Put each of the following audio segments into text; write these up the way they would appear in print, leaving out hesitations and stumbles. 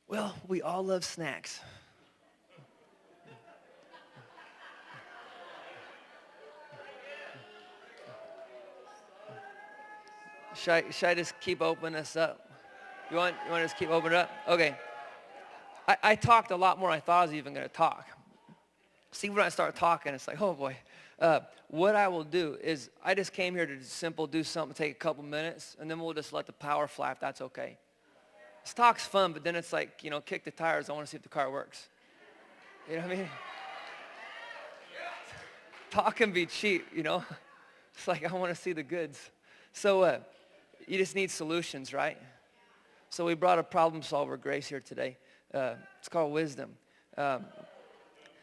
Well, we all love snacks. Should I just keep opening this up? You want to just keep opening it up? Okay. I talked a lot more than I thought I was even going to talk. See, when I start talking, it's like, oh boy. What I will do is I just came here to do something, take a couple minutes, and then we'll just let the power fly if that's okay. This talk's fun, but then it's like, kick the tires. I want to see if the car works. You know what I mean? Talk can be cheap, It's like I want to see the goods. So you just need solutions, right? So we brought a problem solver, Grace, here today. It's called wisdom.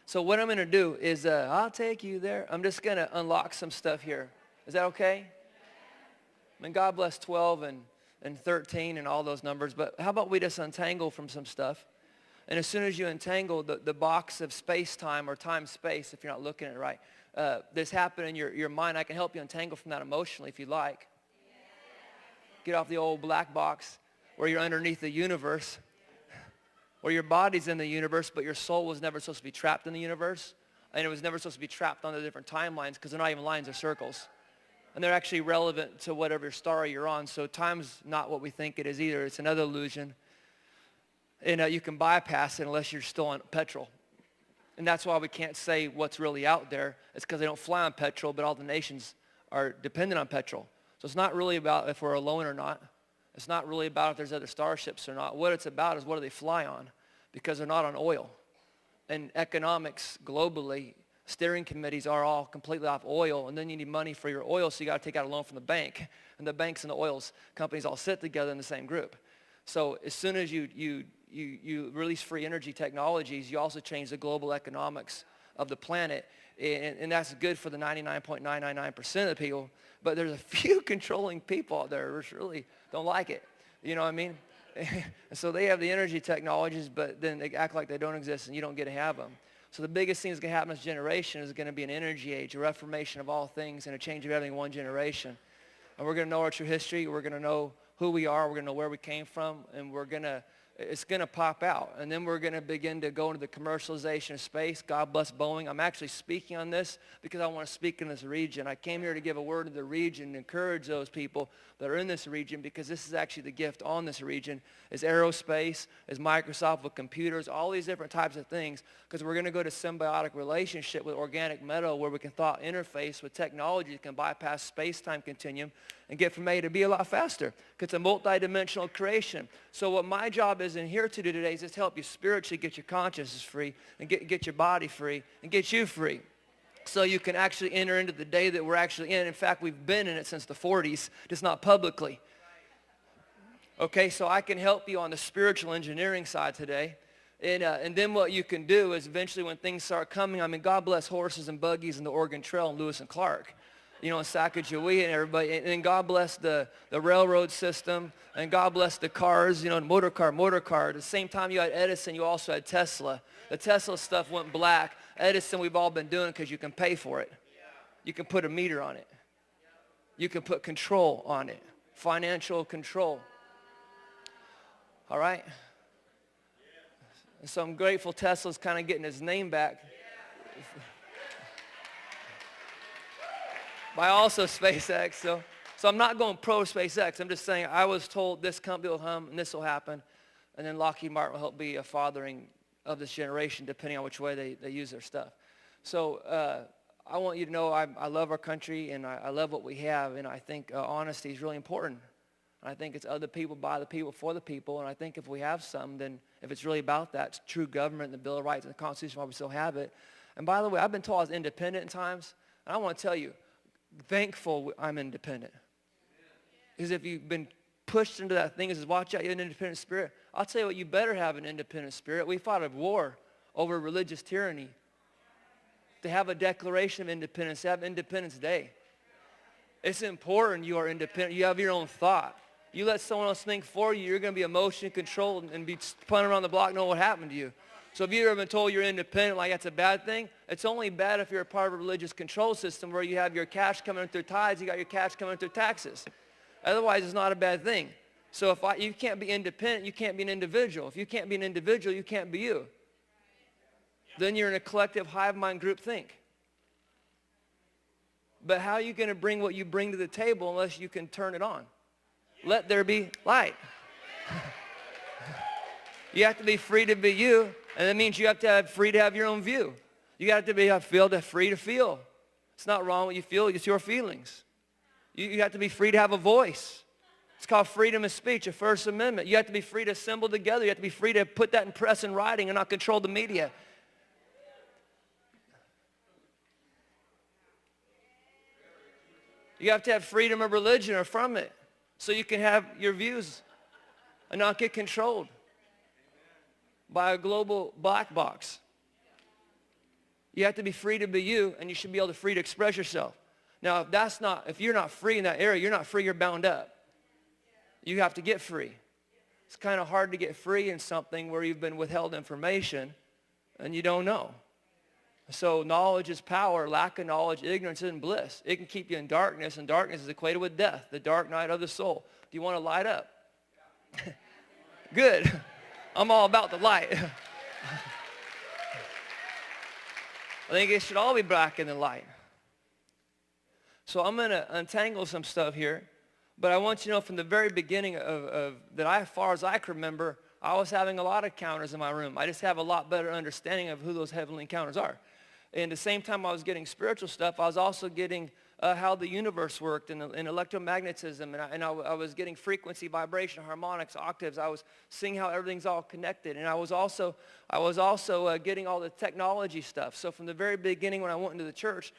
So what I'm going to do is I'll take you there. I'm just going to unlock some stuff here. Is that okay? I mean, God bless 12 and 13 and all those numbers, but how about we just untangle from some stuff? And as soon as you untangle the box of space-time or time-space, if you're not looking at it right, this happened in your mind. I can help you untangle from that emotionally if you'd like. Get off the old black box where you're underneath the universe, where your body's in the universe, but your soul was never supposed to be trapped in the universe, and it was never supposed to be trapped on the different timelines because they're not even lines or circles. And they're actually relevant to whatever star you're on, so time's not what we think it is either. It's another illusion. And you can bypass it unless you're still on petrol. And that's why we can't say what's really out there. It's because they don't fly on petrol, but all the nations are dependent on petrol. So it's not really about if we're alone or not. It's not really about if there's other starships or not. What it's about is what do they fly on, because they're not on oil. And economics globally, steering committees are all completely off oil, and then you need money for your oil, so you got to take out a loan from the bank. And the banks and the oil companies all sit together in the same group. So as soon as you release free energy technologies, you also change the global economics of the planet. And that's good for the 99.999% of the people. But there's a few controlling people out there who really don't like it. You know what I mean? And so they have the energy technologies, but then they act like they don't exist and you don't get to have them. So the biggest thing that's going to happen in this generation is going to be an energy age, a reformation of all things, and a change of everything in one generation. And we're going to know our true history. We're going to know who we are. We're going to know where we came from. And it's going to pop out. And then we're going to begin to go into the commercialization of space. God bless Boeing. I'm actually speaking on this because I want to speak in this region. I came here to give a word to the region and encourage those people that are in this region, because this is actually the gift on this region, is aerospace, is Microsoft with computers, all these different types of things, because we're going to go to symbiotic relationship with organic metal where we can thought interface with technology that can bypass space-time continuum and get from A to B a lot faster, because it's a multidimensional creation. So what my job is in here to do today is just help you spiritually get your consciousness free and get your body free and get you free, so you can actually enter into the day that we're actually in. In fact, we've been in it since the 40s, just not publicly. Okay, so I can help you on the spiritual engineering side today. And then what you can do is eventually when things start coming, I mean, God bless horses and buggies and the Oregon Trail and Lewis and Clark, and Sacagawea and everybody. And God bless the railroad system, and God bless the cars, motor car. At the same time you had Edison, you also had Tesla. The Tesla stuff went black. Edison, we've all been doing because you can pay for it. You can put a meter on it. You can put control on it. Financial control. All right? And so I'm grateful Tesla's kind of getting his name back. By also SpaceX. So I'm not going pro SpaceX. I'm just saying I was told this company will hum and this will happen. And then Lockheed Martin will help be a fathering of this generation, depending on which way they use their stuff. So I want you to know I love our country, and I love what we have, and I think honesty is really important. And I think it's other people, by the people, for the people, and I think if we have some, then if it's really about that, it's true government and the Bill of Rights and the Constitution, why we still have it. And by the way, I've been told I was independent at times, and I want to tell you, thankful I'm independent. Because if you've been pushed into that thing, it says, watch out, you have an independent spirit. I'll tell you what, you better have an independent spirit. We fought a war over religious tyranny. To have a declaration of independence, to have Independence Day. It's important you are independent. You have your own thought. You let someone else think for you, you're going to be emotion controlled and be punting around the block knowing what happened to you. So if you've ever been told you're independent, like that's a bad thing, it's only bad if you're a part of a religious control system where you have your cash coming in through tithes, you got your cash coming in through taxes. Otherwise, it's not a bad thing. So you can't be independent, you can't be an individual. If you can't be an individual, you can't be you. Then you're in a collective hive mind group think. But how are you going to bring what you bring to the table unless you can turn it on? Let there be light. You have to be free to be you, and that means you have to have free to have your own view. You have to be free to feel. It's not wrong what you feel, it's your feelings. You have to be free to have a voice. It's called freedom of speech, a First Amendment. You have to be free to assemble together. You have to be free to put that in press and writing and not control the media. You have to have freedom of religion or from it so you can have your views and not get controlled by a global black box. You have to be free to be you, and you should be able to free to express yourself. Now, if you're not free in that area, you're not free, you're bound up. You have to get free. It's kind of hard to get free in something where you've been withheld information and you don't know. So knowledge is power. Lack of knowledge, ignorance isn't bliss. It can keep you in darkness, and darkness is equated with death, the dark night of the soul. Do you want to light up? Good. I'm all about the light. I think it should all be black in the light. So I'm going to untangle some stuff here, but I want you to know from the very beginning as far as I can remember, I was having a lot of encounters in my room. I just have a lot better understanding of who those heavenly encounters are. And at the same time I was getting spiritual stuff, I was also getting how the universe worked and electromagnetism, and I was getting frequency, vibration, harmonics, octaves. I was seeing how everything's all connected, and I was also getting all the technology stuff. So from the very beginning when I went into the church,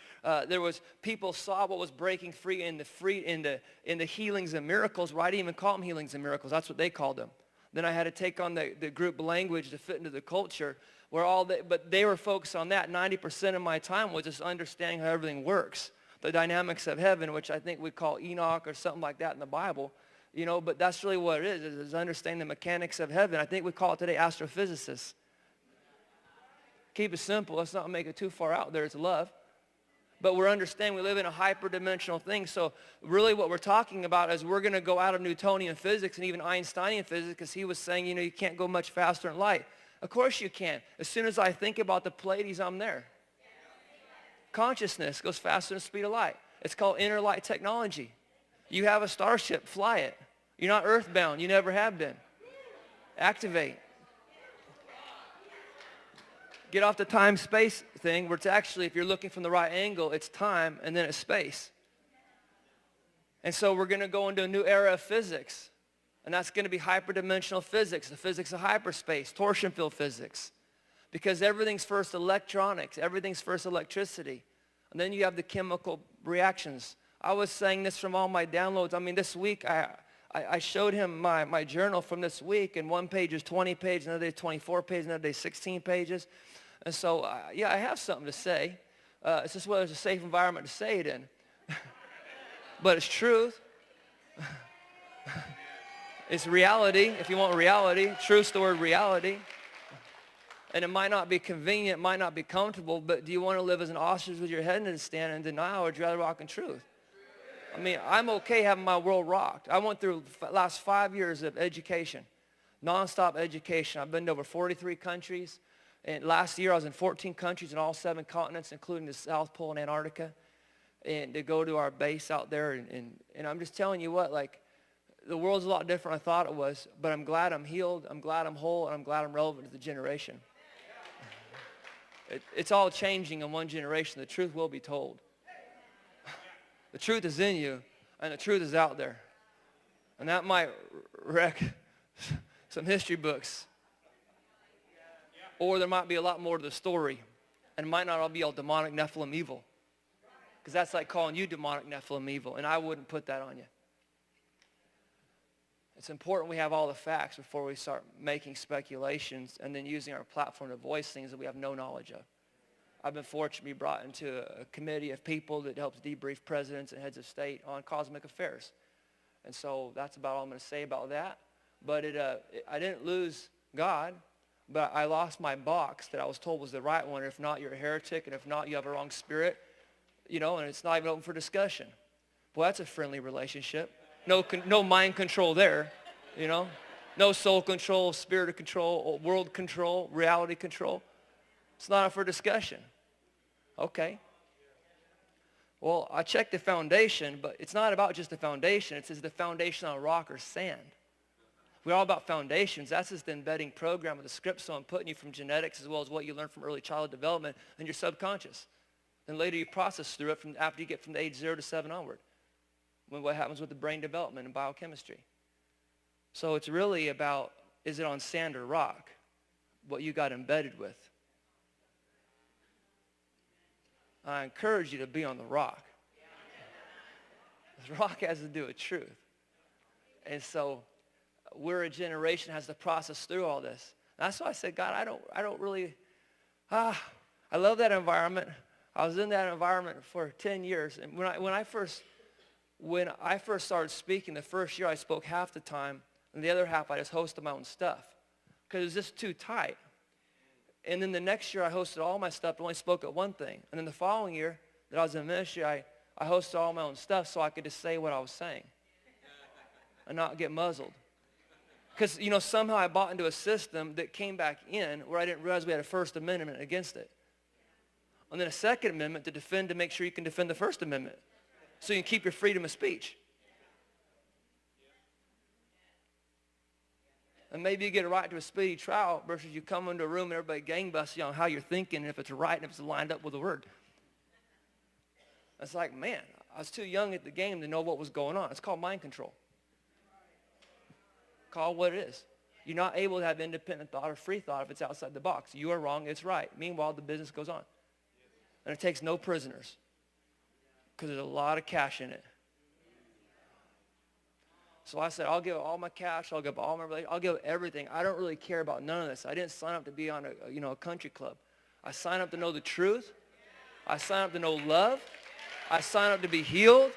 there was people saw what was breaking free in the healings and miracles. Well, I didn't even call them healings and miracles. That's what they called them. Then I had to take on the group language to fit into the culture, but they were focused on that. 90% of my time was just understanding how everything works. The dynamics of heaven, which I think we call Enoch or something like that in the Bible, but that's really what it is understanding the mechanics of heaven. I think we call it today astrophysicists. Keep it simple. Let's not make it too far out there. It's love. But we're understanding we live in a hyperdimensional thing. So really what we're talking about is we're going to go out of Newtonian physics and even Einsteinian physics, because he was saying, you can't go much faster in light. Of course you can. As soon as I think about the Pleiades, I'm there. Consciousness goes faster than the speed of light. It's called inner light technology. You have a starship, fly it. You're not earthbound. You never have been. Activate. Get off the time-space thing, where it's actually, if you're looking from the right angle, it's time and then it's space. And so we're going to go into a new era of physics, and that's going to be hyperdimensional physics, the physics of hyperspace, torsion field physics. Because everything's first electronics, everything's first electricity. And then you have the chemical reactions. I was saying this from all my downloads. I mean, this week I showed him my journal from this week, and one page is 20 pages, another day 24 pages, another day 16 pages. And so, I have something to say. It's just whether it's a safe environment to say it in. But it's truth. It's reality, if you want reality. Truth's the word reality. And it might not be convenient, it might not be comfortable, but do you want to live as an ostrich with your head in the stand in denial, or do you rather walk in truth? I mean, I'm okay having my world rocked. I went through the last 5 years of education, nonstop education. I've been to over 43 countries. And last year I was in 14 countries in all 7 continents, including the South Pole and Antarctica, and to go to our base out there. And I'm just telling you what, the world's a lot different than I thought it was, but I'm glad I'm healed, I'm glad I'm whole, and I'm glad I'm relevant to the generation. It's all changing in one generation. The truth will be told. The truth is in you, and the truth is out there. And that might wreck some history books. Or there might be a lot more to the story. And it might not all be all demonic Nephilim evil. Because that's like calling you demonic Nephilim evil, and I wouldn't put that on you. It's important we have all the facts before we start making speculations and then using our platform to voice things that we have no knowledge of. I've been fortunate to be brought into a committee of people that helps debrief presidents and heads of state on cosmic affairs. And so that's about all I'm going to say about that. But I didn't lose God, but I lost my box that I was told was the right one. If not, you're a heretic, and if not, you have a wrong spirit, and it's not even open for discussion. Well, that's a friendly relationship. No mind control there. you know? No soul control, spirit control, world control, reality control. It's not up for discussion. Okay. Well, I checked the foundation, but it's not about just the foundation. It says the foundation on rock or sand. We're all about foundations. That's just the embedding program of the script, so I'm putting you from genetics as well as what you learn from early childhood development and your subconscious. Then later you process through it from after you get from the age 0 to 7 onward. When what happens with the brain development and biochemistry. So it's really about, is it on sand or rock, what you got embedded with. I encourage you to be on the rock. The rock has to do with truth. And so we're a generation that has to process through all this. And that's why I said, God, I don't really, I love that environment. I was in that environment for 10 years. And when I first started speaking, the first year I spoke half the time, and the other half I just hosted my own stuff because it was just too tight. And then the next year I hosted all my stuff, but only spoke at one thing. And then the following year that I was in ministry, I hosted all my own stuff so I could just say what I was saying and not get muzzled. Because, somehow I bought into a system that came back in where I didn't realize we had a First Amendment against it. And then a Second Amendment to make sure you can defend the First Amendment so you can keep your freedom of speech. And maybe you get a right to a speedy trial versus you come into a room and everybody gangbusters you on how you're thinking and if it's right and if it's lined up with the word. It's like, man, I was too young at the game to know what was going on. It's called mind control. Call it what it is. You're not able to have independent thought or free thought if it's outside the box. You are wrong, it's right. Meanwhile, the business goes on. And it takes no prisoners because there's a lot of cash in it. So I said, I'll give all my cash, I'll give all my relations, I'll give everything. I don't really care about none of this. I didn't sign up to be on a country club. I signed up to know the truth. I signed up to know love. I signed up to be healed.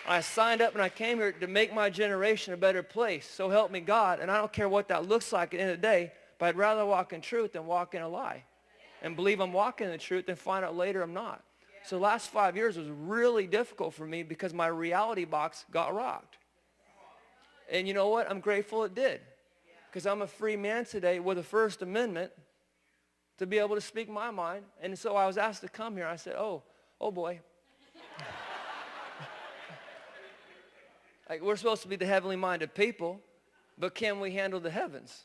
I signed up and I came here to make my generation a better place. So help me God. And I don't care what that looks like at the end of the day, but I'd rather walk in truth than walk in a lie. And believe I'm walking in the truth and find out later I'm not. So the last 5 years was really difficult for me because my reality box got rocked. And you know what? I'm grateful it did. Because I'm a free man today with a First Amendment to be able to speak my mind. And so I was asked to come here. I said, oh boy. Like, we're supposed to be the heavenly minded people, but can we handle the heavens?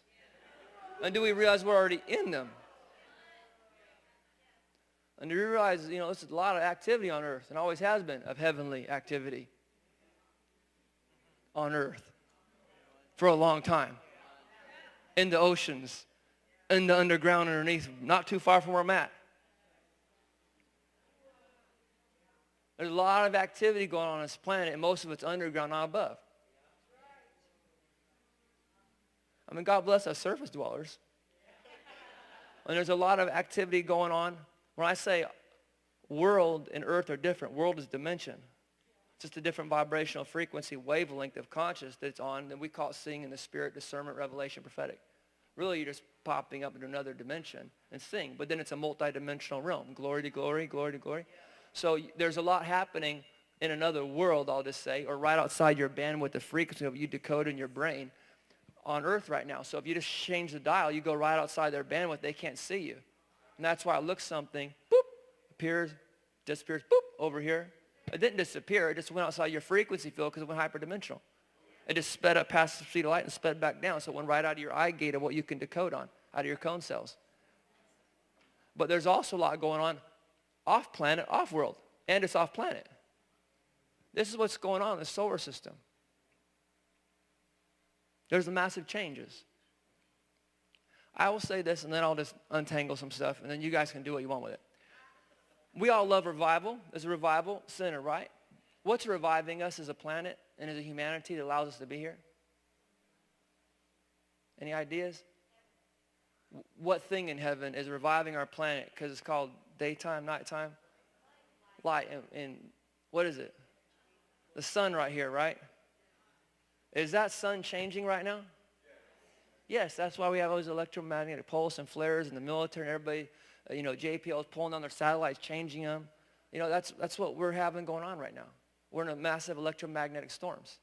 And do we realize we're already in them? And do we realize, there's a lot of activity on earth, and always has been, of heavenly activity on earth for a long time. In the oceans, in the underground underneath, not too far from where I'm at. There's a lot of activity going on this planet, and most of it's underground, not above. I mean, God bless us surface dwellers. And there's a lot of activity going on. When I say world and earth are different, world is dimension. It's just a different vibrational frequency, wavelength of consciousness that's on, and we call it seeing in the spirit, discernment, revelation, prophetic. Really, you're just popping up into another dimension and seeing, but then it's a multi-dimensional realm. Glory to glory, glory to glory. So there's a lot happening in another world, I'll just say, or right outside your bandwidth, the frequency of you decode in your brain on earth right now. So if you just change the dial, you go right outside their bandwidth, they can't see you. And that's why I look something, boop, appears, disappears, boop, over here. It didn't disappear. It just went outside your frequency field because it went hyperdimensional. It just sped up past the speed of light and sped back down. So it went right out of your eye gate of what you can decode on, out of your cone cells. But there's also a lot going on off planet, off world, and it's off planet. This is what's going on in the solar system. There's massive changes. I will say this, and then I'll just untangle some stuff, and then you guys can do what you want with it. We all love revival. There's a revival center, right? What's reviving us as a planet and as a humanity that allows us to be here? Any ideas? What thing in heaven is reviving our planet because it's called daytime, nighttime? Light. And what is it? The sun right here, right? Is that sun changing right now? Yes, that's why we have all those electromagnetic pulse and flares in the military and everybody, JPL is pulling on their satellites, changing them. That's what we're having going on right now. We're in a massive electromagnetic storms.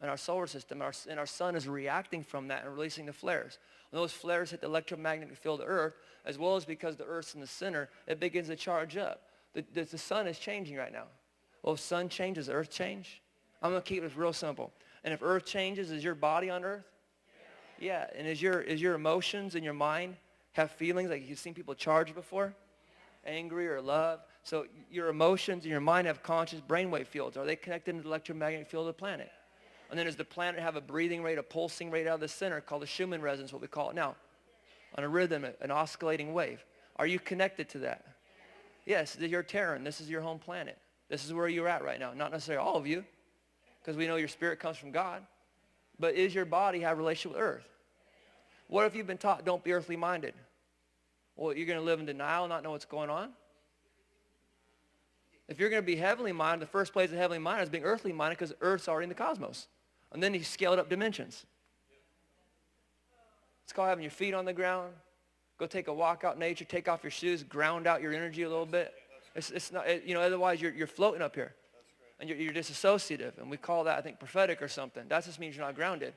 in our solar system, and our sun is reacting from that and releasing the flares. When those flares hit the electromagnetic field of Earth, as well as because the Earth's in the center, it begins to charge up. The sun is changing right now. Well, if sun changes, does Earth change? I'm going to keep it real simple. And if Earth changes, is your body on Earth? Yeah. And is your emotions and your mind have feelings like you've seen people charge before? Angry or love. So your emotions and your mind have conscious brainwave fields. Are they connected to the electromagnetic field of the planet? And then does the planet have a breathing rate, a pulsing rate out of the center called the Schumann resonance, what we call it now? On a rhythm, an oscillating wave. Are you connected to that? Yes, you're Terran. This is your home planet. This is where you're at right now. Not necessarily all of you, because we know your spirit comes from God. But is your body have a relationship with Earth? What if you've been taught don't be earthly minded? Well, you're going to live in denial and not know what's going on? If you're going to be heavenly minded, the first place of heavenly minded is being earthly minded because Earth's already in the cosmos. And then you scale it up dimensions. It's called having your feet on the ground. Go take a walk out in nature. Take off your shoes. Ground out your energy a little bit. It's not, otherwise you're floating up here. And you're disassociative. And we call that, I think, prophetic or something. That just means you're not grounded.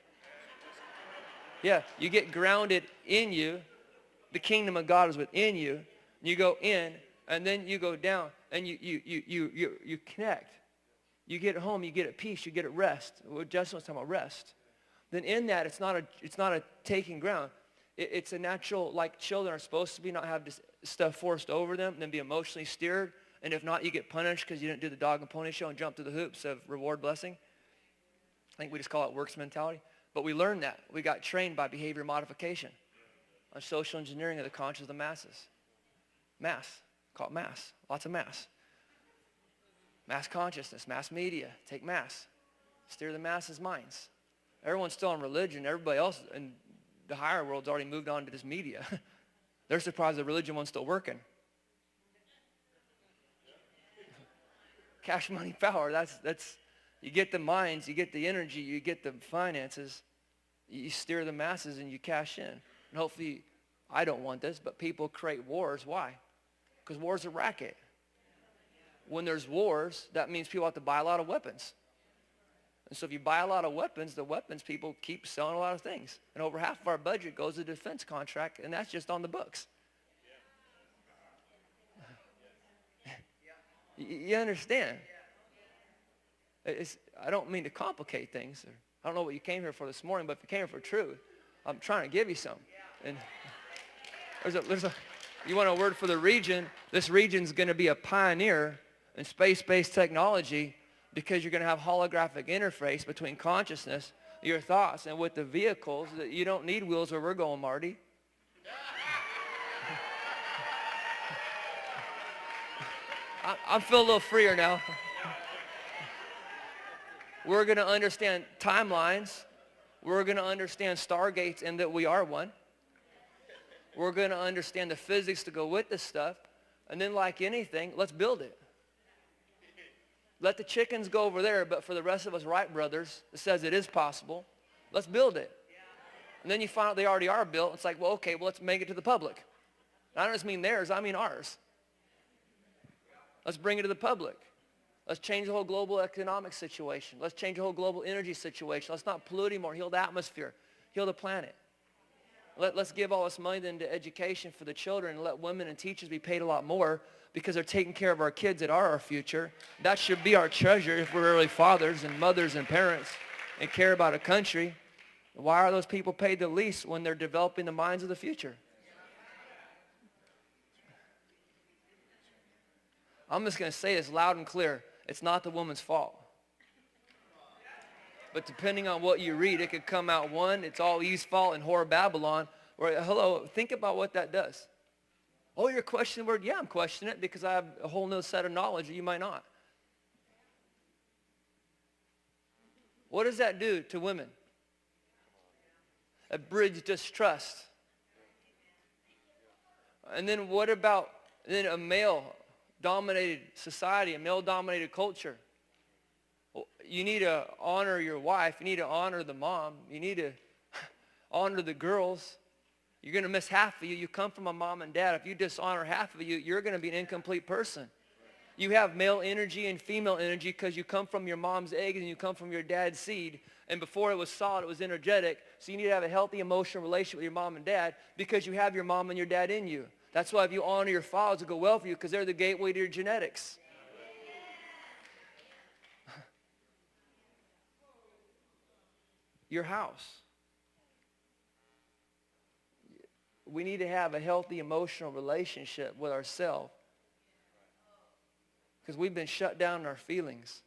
Yeah, you get grounded in you. The kingdom of God is within you. You go in, and then you go down, and you connect. You get at home, you get at peace, you get at rest. Justin was talking about rest. Then in that, it's not a taking ground. It's a natural, like children are supposed to be, not have this stuff forced over them, and then be emotionally steered. And if not, you get punished because you didn't do the dog and pony show and jump through the hoops of reward blessing. I think we just call it works mentality. But we learned that. We got trained by behavior modification on social engineering of the conscious of the masses. Mass. Call it mass. Lots of mass. Mass consciousness, mass media. Take mass. Steer the masses' minds. Everyone's still on religion. Everybody else in the higher world's already moved on to this media. They're surprised the religion one's still working. Cash, money, power. That's you get the minds, you get the energy, you get the finances. You steer the masses and you cash in. And hopefully, I don't want this, but people create wars. Why? Because war's a racket. When there's wars, that means people have to buy a lot of weapons. And so if you buy a lot of weapons, the weapons people keep selling a lot of things. And over half of our budget goes to defense contract, and that's just on the books. You understand? I don't mean to complicate things. I don't know what you came here for this morning, but if you came here for truth, I'm trying to give you some. And you want a word for the region? This region's going to be a pioneer in space-based technology because you're going to have holographic interface between consciousness, your thoughts, and with the vehicles. That you don't need wheels where we're going, Marty. I feel a little freer now. We're going to understand timelines. We're going to understand stargates and that we are one. We're going to understand the physics to go with this stuff. And then like anything, let's build it. Let the chickens go over there, but for the rest of us Wright brothers, it says it is possible. Let's build it. And then you find out they already are built. It's like, well, okay, well, let's make it to the public. And I don't just mean theirs, I mean ours. Let's bring it to the public. Let's change the whole global economic situation. Let's change the whole global energy situation. Let's not pollute anymore. Heal the atmosphere. Heal the planet. Let's give all this money then to education for the children and let women and teachers be paid a lot more because they're taking care of our kids that are our future. That should be our treasure if we're really fathers and mothers and parents and care about a country. Why are those people paid the least when they're developing the minds of the future? I'm just going to say this loud and clear. It's not the woman's fault. But depending on what you read, it could come out one, it's all Eve's fault and whore Babylon. Or, hello, think about what that does. Oh, you're questioning the word? Yeah, I'm questioning it because I have a whole new set of knowledge that you might not. What does that do to women? It breeds distrust. And then what about a male-dominated society, a male-dominated culture? You need to honor your wife. You need to honor the mom. You need to honor the girls. You're going to miss half of you. You come from a mom and dad. If you dishonor half of you, you're going to be an incomplete person. You have male energy and female energy because you come from your mom's egg and you come from your dad's seed. And before it was solid, it was energetic. So you need to have a healthy emotional relationship with your mom and dad because you have your mom and your dad in you. That's why if you honor your fathers, it'll go well for you because they're the gateway to your genetics. Your house. We need to have a healthy emotional relationship with ourselves because we've been shut down in our feelings.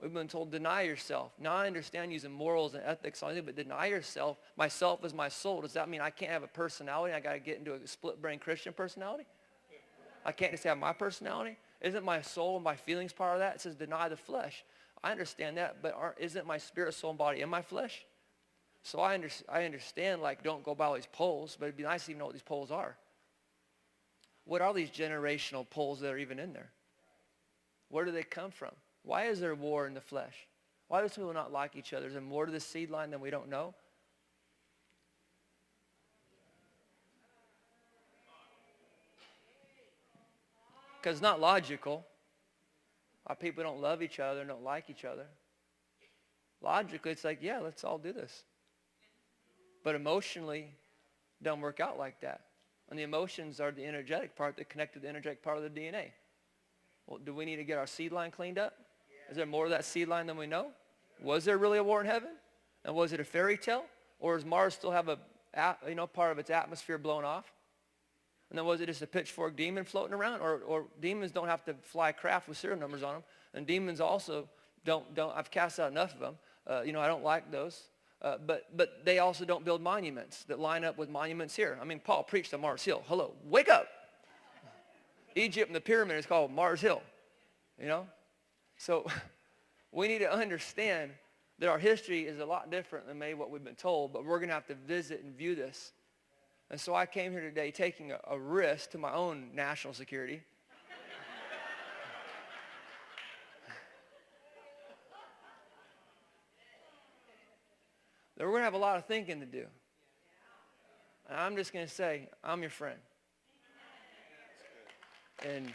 We've been told, deny yourself. Now I understand using morals and ethics, but deny yourself. Myself is my soul. Does that mean I can't have a personality? I got to get into a split-brain Christian personality? I can't just have my personality? Isn't my soul and my feelings part of that? It says deny the flesh. I understand that, but isn't my spirit, soul, and body in my flesh? So I understand, like, don't go by all these poles, but it'd be nice to even know what these poles are. What are these generational poles that are even in there? Where do they come from? Why is there war in the flesh? Why do people not like each other? Is there more to the seed line than we don't know? Because it's not logical. Why people don't love each other and don't like each other. Logically, it's like, yeah, let's all do this. But emotionally, it don't work out like that. And the emotions are the energetic part that connect to the energetic part of the DNA. Well, do we need to get our seed line cleaned up? Is there more of that seed line than we know? Was there really a war in heaven? And was it a fairy tale? Or does Mars still have part of its atmosphere blown off? And then was it just a pitchfork demon floating around? Or demons don't have to fly craft with serial numbers on them. And demons also don't I've cast out enough of them. I don't like those. But they also don't build monuments that line up with monuments here. I mean, Paul preached on Mars Hill. Hello, wake up. Egypt and the pyramid is called Mars Hill, So we need to understand that our history is a lot different than maybe what we've been told, but we're going to have to visit and view this. And so I came here today taking a risk to my own national security. That we're going to have a lot of thinking to do. And I'm just going to say, I'm your friend. And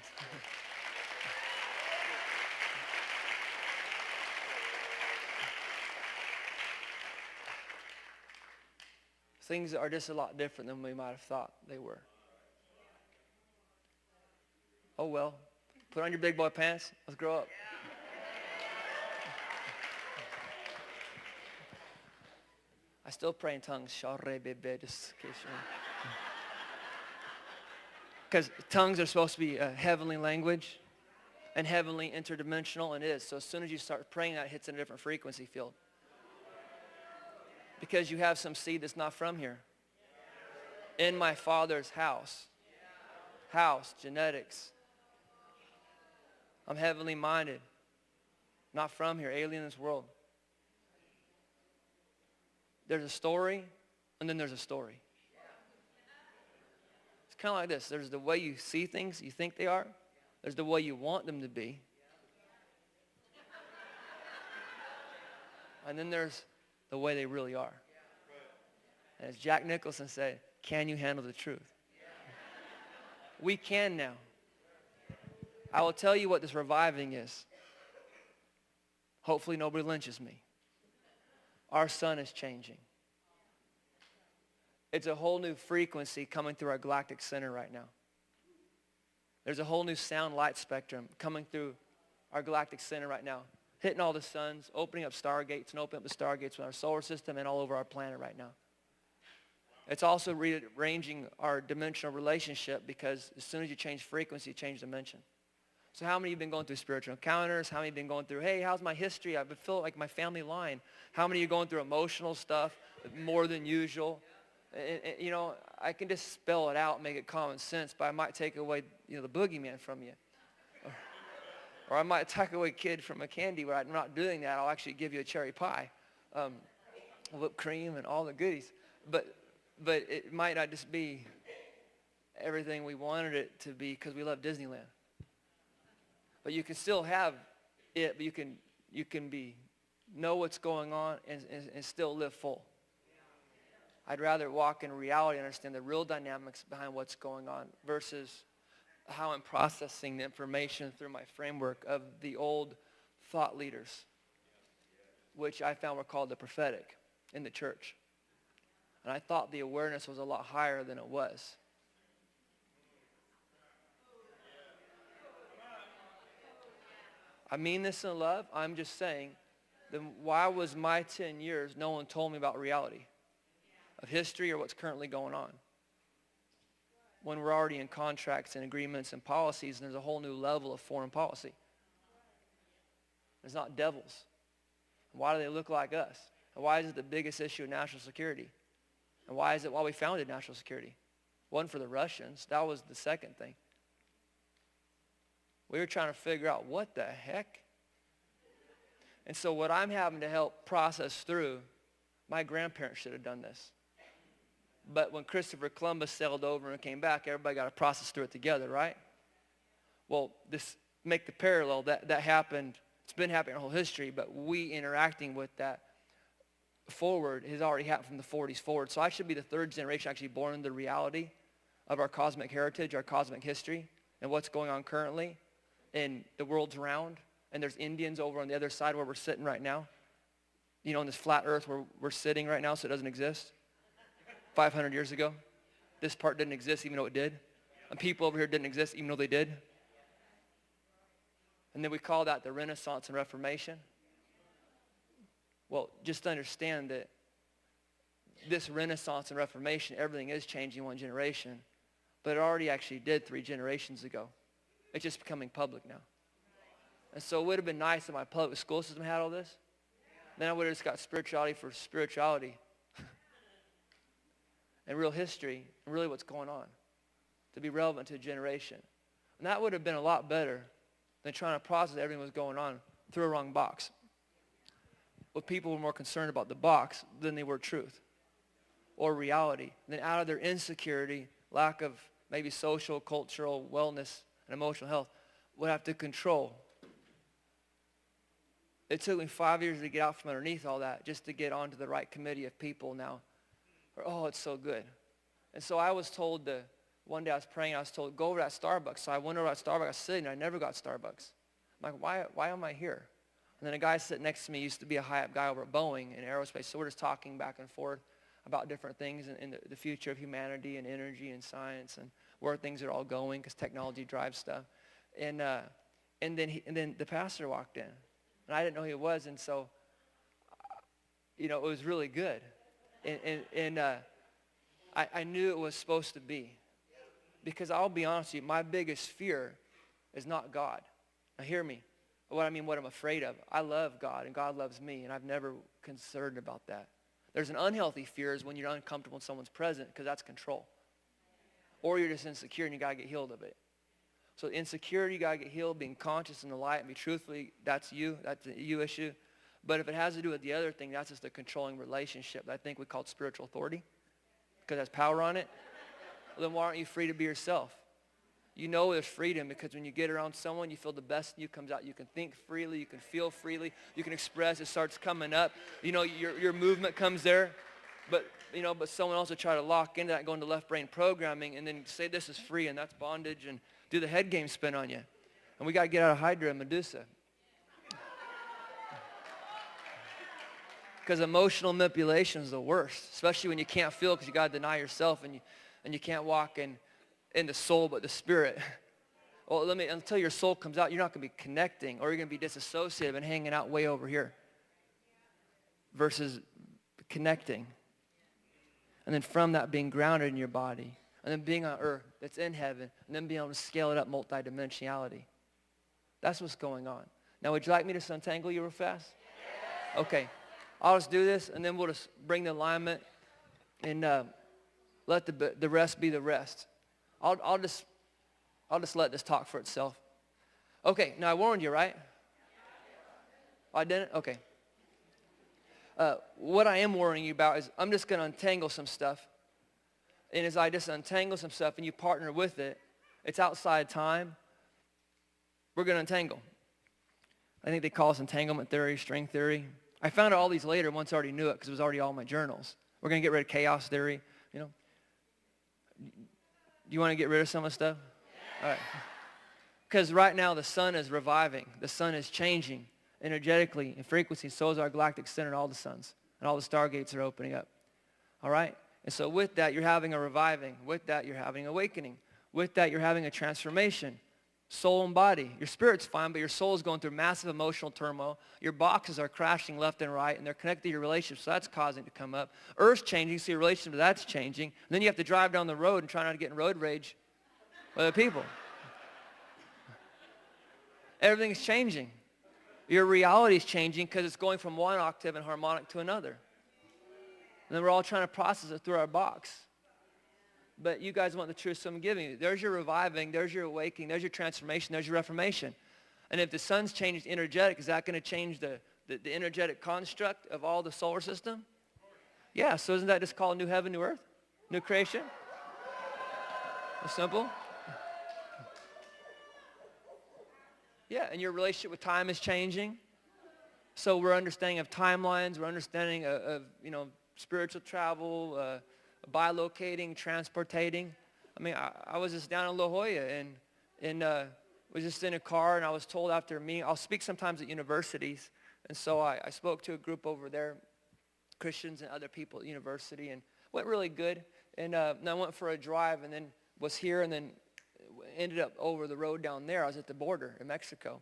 things are just a lot different than we might have thought they were. Oh well, put on your big boy pants. Let's grow up. I still pray in tongues. Because tongues are supposed to be a heavenly language and heavenly interdimensional, and it is. So as soon as you start praying, that hits in a different frequency field. Because you have some seed that's not from here. In my Father's house. House, genetics. I'm heavenly minded. Not from here, alien in this world. There's a story, and then there's a story. It's kind of like this. There's the way you see things, you think they are. There's the way you want them to be. And then there's the way they really are. And as Jack Nicholson said, can you handle the truth? We can now. I will tell you what this reviving is. Hopefully nobody lynches me. Our sun is changing. It's a whole new frequency coming through our galactic center right now. There's a whole new sound light spectrum coming through our galactic center right now, hitting all the suns, opening up stargates and opening up the stargates with our solar system and all over our planet right now. It's also rearranging our dimensional relationship because as soon as you change frequency, you change dimension. So how many of you have been going through spiritual encounters? How many have been going through, hey, how's my history? I feel like my family line. How many of you going through emotional stuff more than usual? And, I can just spell it out and make it common sense, but I might take away, the boogeyman from you. Or I might take away a kid from a candy, but I'm not doing that. I'll actually give you a cherry pie, whipped cream and all the goodies. But it might not just be everything we wanted it to be because we love Disneyland. But you can still have it, but you can know what's going on and still live full. I'd rather walk in reality and understand the real dynamics behind what's going on versus how I'm processing the information through my framework of the old thought leaders, which I found were called the prophetic in the church. And I thought the awareness was a lot higher than it was. I mean this in love. I'm just saying, then why was my 10 years no one told me about reality of history or what's currently going on? When we're already in contracts and agreements and policies, and there's a whole new level of foreign policy. There's not devils. Why do they look like us? And why is it the biggest issue of national security? And why is it why we founded national security? One for the Russians. That was the second thing. We were trying to figure out what the heck. And so what I'm having to help process through, my grandparents should have done this. But when Christopher Columbus sailed over and came back, everybody got to process through it together, right? Well, this make the parallel that happened. It's been happening our whole history, but we interacting with that forward has already happened from the 40s forward. So I should be the third generation actually born into the reality of our cosmic heritage, our cosmic history, and what's going on currently in the world's round. And there's Indians over on the other side where we're sitting right now. You know, in this flat earth where we're sitting right now, so it doesn't exist. 500 years ago, this part didn't exist even though it did. And people over here didn't exist even though they did. And then we call that the Renaissance and Reformation. Well, just understand that this Renaissance and Reformation, everything is changing one generation, but it already actually did 3 generations ago. It's just becoming public now. And so it would have been nice if my public school system had all this. Then I would have just got spirituality for spirituality. And real history, and really what's going on, to be relevant to a generation. And that would have been a lot better than trying to process everything that was going on through a wrong box. Well, people were more concerned about the box than they were truth or reality. And then out of their insecurity, lack of maybe social, cultural wellness, and emotional health, would have to control. It took me 5 years to get out from underneath all that just to get onto the right committee of people now. Oh, it's so good. And so I was told one day I was praying, I was told, go over to that Starbucks. So I went over to that Starbucks, I was sitting there, I never got Starbucks. I'm like, why am I here? And then a guy sitting next to me used to be a high-up guy over at Boeing in aerospace. So we're just talking back and forth about different things in the future of humanity and energy and science and where things are all going because technology drives stuff. And then the pastor walked in. And I didn't know who he was, and so, it was really good. And I knew it was supposed to be. Because I'll be honest with you, my biggest fear is not God. Now hear me. What I'm afraid of. I love God, and God loves me, and I've never concerned about that. There's an unhealthy fear is when you're uncomfortable when someone's present, because that's control. Or you're just insecure, and you got to get healed of it. So insecurity, you got to get healed, being conscious in the light, and be truthfully, that's you. That's a you issue. But if it has to do with the other thing, that's just a controlling relationship that I think we call spiritual authority, because it has power on it. Well, then why aren't you free to be yourself? You know there's freedom because when you get around someone, you feel the best in you comes out. You can think freely. You can feel freely. You can express. It starts coming up. Your movement comes there. But someone else will try to lock into that, go into left brain programming, and then say this is free, and that's bondage, and do the head game spin on you. And we got to get out of Hydra and Medusa. Because emotional manipulation is the worst, especially when you can't feel because you got to deny yourself and you can't walk in the soul but the spirit. Well, until your soul comes out, you're not going to be connecting, or you're going to be disassociative and hanging out way over here versus connecting. And then from that, being grounded in your body, and then being on earth that's in heaven, and then being able to scale it up multidimensionality. That's what's going on. Now, would you like me to untangle you real fast? Okay. I'll just do this, and then we'll just bring the alignment and let the rest be the rest. I'll just let this talk for itself. Okay, now I warned you, right? I didn't? Okay. What I am warning you about is I'm just going to untangle some stuff. And as I just untangle some stuff and you partner with it, it's outside time, we're going to untangle. I think they call this entanglement theory, string theory. I found out all these later once I already knew it because it was already all in my journals. We're going to get rid of chaos theory, Do you want to get rid of some of the stuff? All right. Because right now the sun is reviving. The sun is changing energetically in frequency. So is our galactic center and all the suns. And all the stargates are opening up. All right? And so with that, you're having a reviving. With that, you're having awakening. With that, you're having a transformation. Soul and body. Your spirit's fine, but your soul is going through massive emotional turmoil. Your boxes are crashing left and right, and they're connected to your relationship, so that's causing it to come up. Earth's changing, so your relationship to that's changing. And then you have to drive down the road and try not to get in road rage with other people. Everything's changing. Your reality is changing because it's going from one octave and harmonic to another. And then we're all trying to process it through our box. But you guys want the truth, so I'm giving you. There's your reviving, there's your awakening, there's your transformation, there's your reformation. And if the sun's changed energetic, is that going to change the energetic construct of all the solar system? Yeah, so isn't that just called new heaven, new earth? New creation? It's simple. Yeah, and your relationship with time is changing. So we're understanding of timelines, we're understanding of spiritual travel, bilocating, transportating. I mean, I was just down in La Jolla and was just in a car, and I was told after a meeting, I'll speak sometimes at universities, and so I spoke to a group over there, Christians and other people at the university, and went really good. And I went for a drive and then was here and then ended up over the road down there. I was at the border in Mexico.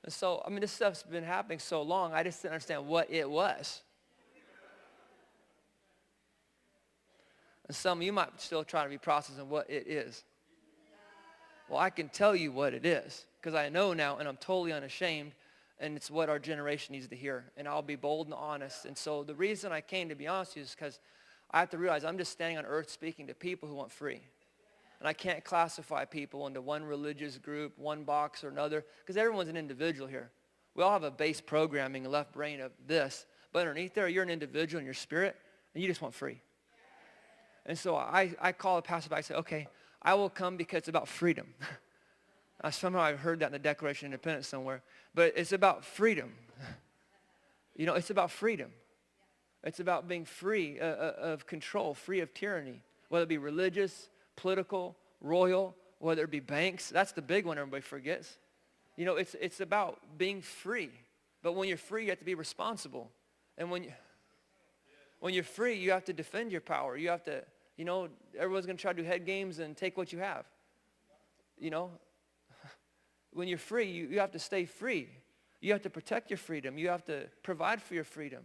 And so, I mean, this stuff's been happening so long, I just didn't understand what it was. And some of you might still try to be processing what it is. Well, I can tell you what it is, because I know now, and I'm totally unashamed, and it's what our generation needs to hear. And I'll be bold and honest. And so the reason I came, to be honest with you, is because I have to realize I'm just standing on earth speaking to people who want free. And I can't classify people into one religious group, one box or another, because everyone's an individual here. We all have a base programming, a left brain of this. But underneath there, you're an individual in your spirit, and you just want free. And so I call a pastor back and say, okay, I will come because it's about freedom. Somehow I heard that in the Declaration of Independence somewhere. But it's about freedom. It's about freedom. It's about being free of control, free of tyranny, whether it be religious, political, royal, whether it be banks. That's the big one everybody forgets. It's about being free. But when you're free, you have to be responsible. And when you're free, you have to defend your power. You have to, everyone's going to try to do head games and take what you have. When you're free, you have to stay free. You have to protect your freedom. You have to provide for your freedom.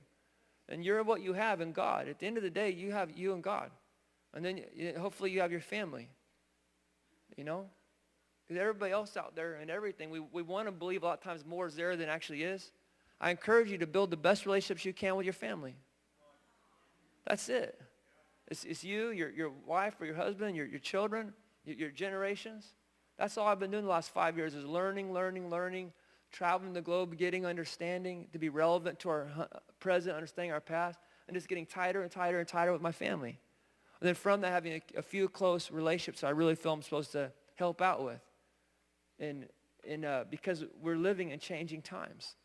And you're what you have in God. At the end of the day, you have you and God. And then hopefully you have your family. Because everybody else out there and everything, we want to believe a lot of times more is there than actually is. I encourage you to build the best relationships you can with your family. That's it. It's you, your wife, or your husband, your children, your generations. That's all I've been doing the last 5 years is learning, traveling the globe, getting understanding, to be relevant to our present, understanding our past, and just getting tighter and tighter and tighter with my family. And then from that, having a few close relationships I really feel I'm supposed to help out with. And because we're living in changing times.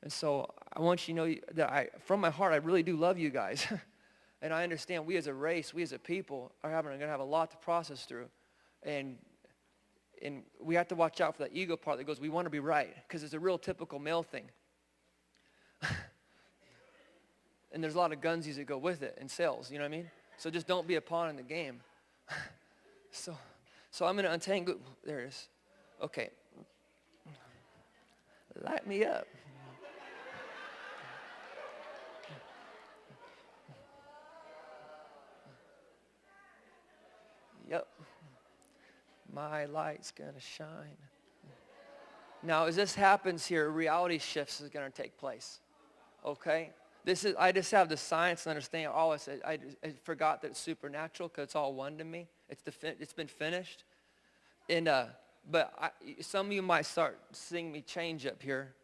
And so I want you to know that from my heart, I really do love you guys. And I understand we as a race, we as a people are going to have a lot to process through. And we have to watch out for that ego part that goes, we want to be right. Because it's a real typical male thing. And there's a lot of gunsies that go with it in sales, you know what I mean? So just don't be a pawn in the game. So I'm going to untangle. There it is. Okay. Light me up. Yep. My light's going to shine. Now, as this happens here, reality shifts is going to take place. Okay? I just have the science and understanding. I forgot that it's supernatural because it's all one to me. It's been finished. But some of you might start seeing me change up here.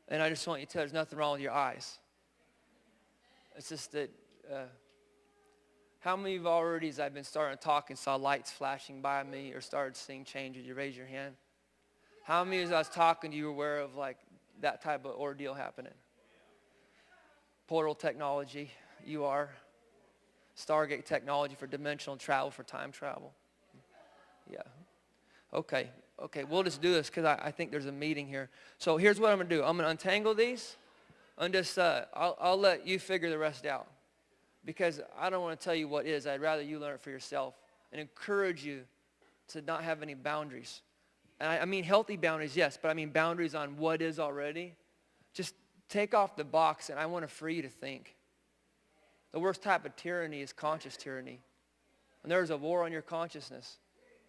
And I just want you to tell there's nothing wrong with your eyes. It's just that, how many of you already, as I've been starting to talk and saw lights flashing by me or started seeing change? Did you raise your hand? How many of you, as I was talking to you, were aware of like that type of ordeal happening? Portal technology, you are. Stargate technology for dimensional travel, for time travel. Yeah. Okay, we'll just do this because I think there's a meeting here. So here's what I'm going to do. I'm going to untangle these. And just, I'll let you figure the rest out. Because I don't want to tell you what is. I'd rather you learn it for yourself and encourage you to not have any boundaries. And I mean healthy boundaries, yes, but I mean boundaries on what is already. Just take off the box, and I want to free you to think. The worst type of tyranny is conscious tyranny. And there's a war on your consciousness.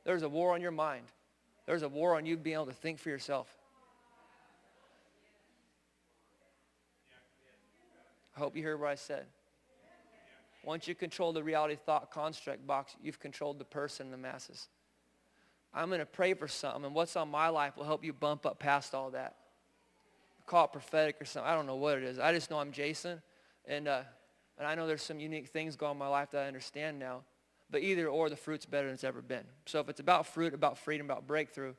There's a war on your mind. There's a war on you being able to think for yourself. I hope you heard what I said. Once you control the reality thought construct box, you've controlled the person and the masses. I'm going to pray for something, and what's on my life will help you bump up past all that. Call it prophetic or something. I don't know what it is. I just know I'm Jason, and I know there's some unique things going on in my life that I understand now. But either or, the fruit's better than it's ever been. So if it's about fruit, about freedom, about breakthrough,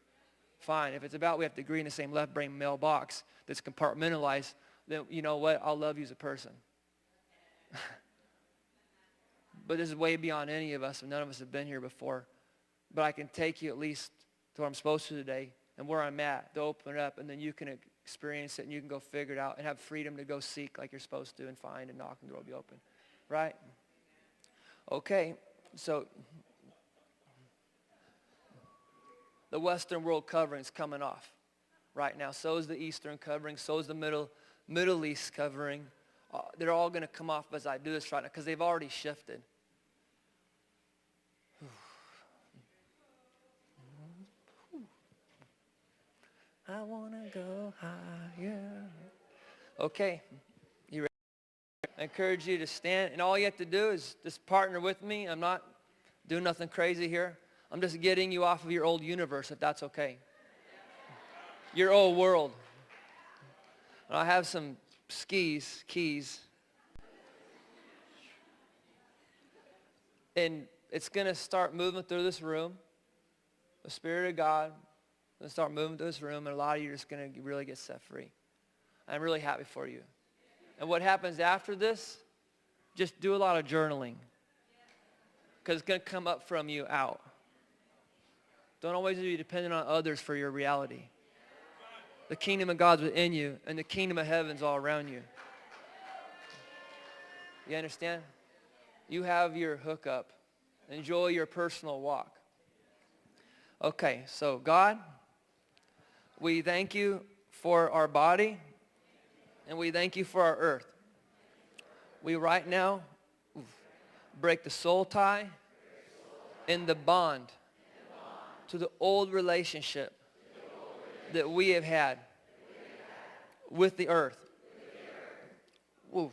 fine. If it's about we have to agree in the same left brain mailbox that's compartmentalized, then you know what? I'll love you as a person. But this is way beyond any of us, and none of us have been here before. But I can take you at least to where I'm supposed to today and where I'm at to open it up, and then you can experience it and you can go figure it out and have freedom to go seek like you're supposed to and find and knock and the door will be open. Right? Okay, so the Western world covering is coming off right now. So is the Eastern covering. So is the Middle East covering. They're all going to come off as I do this right now because they've already shifted. I want to go higher. Okay, you ready? I encourage you to stand, and all you have to do is just partner with me. I'm not doing nothing crazy here. I'm just getting you off of your old universe, if that's okay. Your old world. And I have some keys. And it's going to start moving through this room. The Spirit of God will start moving through this room, and a lot of you are just going to really get set free. I'm really happy for you. And what happens after this, just do a lot of journaling. Because it's going to come up from you out. Don't always be dependent on others for your reality. The kingdom of God's within you, and the kingdom of heaven's all around you. You understand? You have your hookup. Enjoy your personal walk. Okay, so God, we thank you for our body, and we thank you for our earth. We right now break the soul tie in the bond to the old relationship that we have had with the earth. Oof.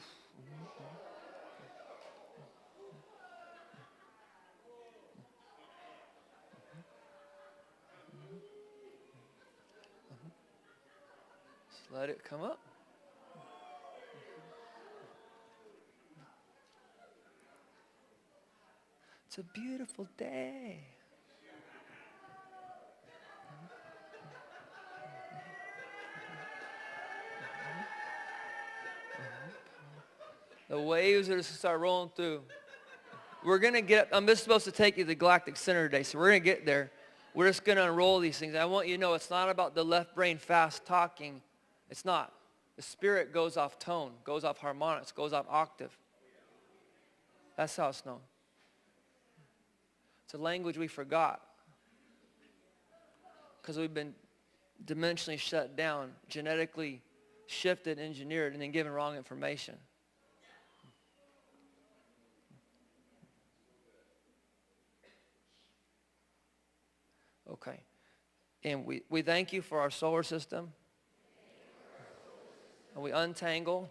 Just let it come up. It's a beautiful day. The waves are just start rolling through. We're going to get, I'm just supposed to take you to the Galactic Center today, so we're going to get there. We're just going to unroll these things. I want you to know it's not about the left brain fast talking. It's not. The spirit goes off tone, goes off harmonics, goes off octave. That's how it's known. It's a language we forgot because we've been dimensionally shut down, genetically shifted, engineered, and then given wrong information. Okay. And we thank you for our solar system. And we untangle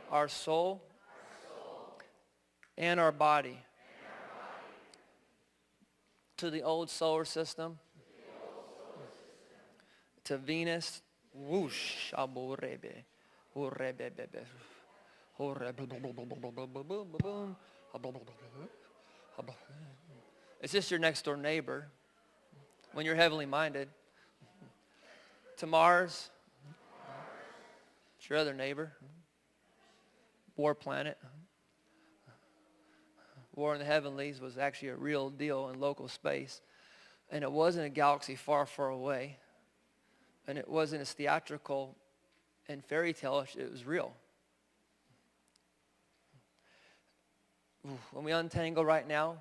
our soul and our body to the old solar system, to Venus. Whoosh. It's just your next door neighbor when you're heavenly minded. To Mars. It's your other neighbor. War planet. War in the heavenlies was actually a real deal in local space. And it wasn't a galaxy far, far away. And it wasn't as theatrical and fairy tale-ish. It was real. When we untangle right now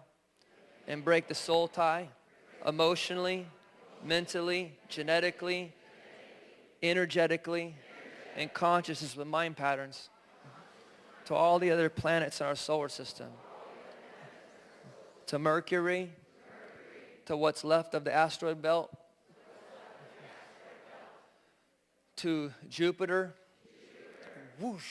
and break the soul tie, emotionally, mentally, genetically, energetically, and consciousness with mind patterns to all the other planets in our solar system, to Mercury, to what's left of the asteroid belt, to Jupiter, whoosh,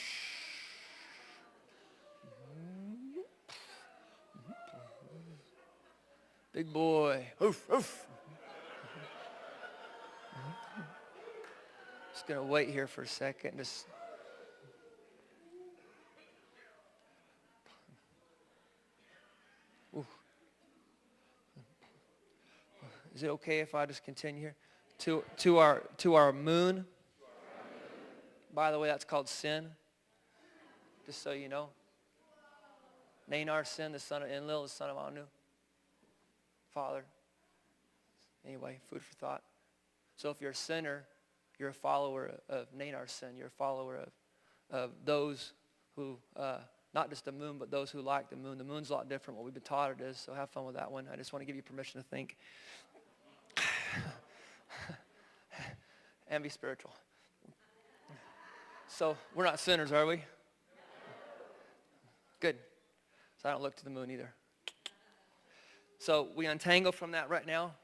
big boy, oof, oof. Just gonna wait here for a second. Just oof. Is it okay if I just continue here? To our moon. By the way, that's called sin. Just so you know. Nanar Sin, the son of Enlil, the son of Anu. Father. Anyway, food for thought. So if you're a sinner, you're a follower of Nanar Sin. You're a follower of those who, not just the moon, but those who like the moon. The moon's a lot different what we've been taught it is, so have fun with that one. I just want to give you permission to think. And be spiritual. So we're not sinners, are we? Good. So I don't look to the moon either. So we untangle from that right now.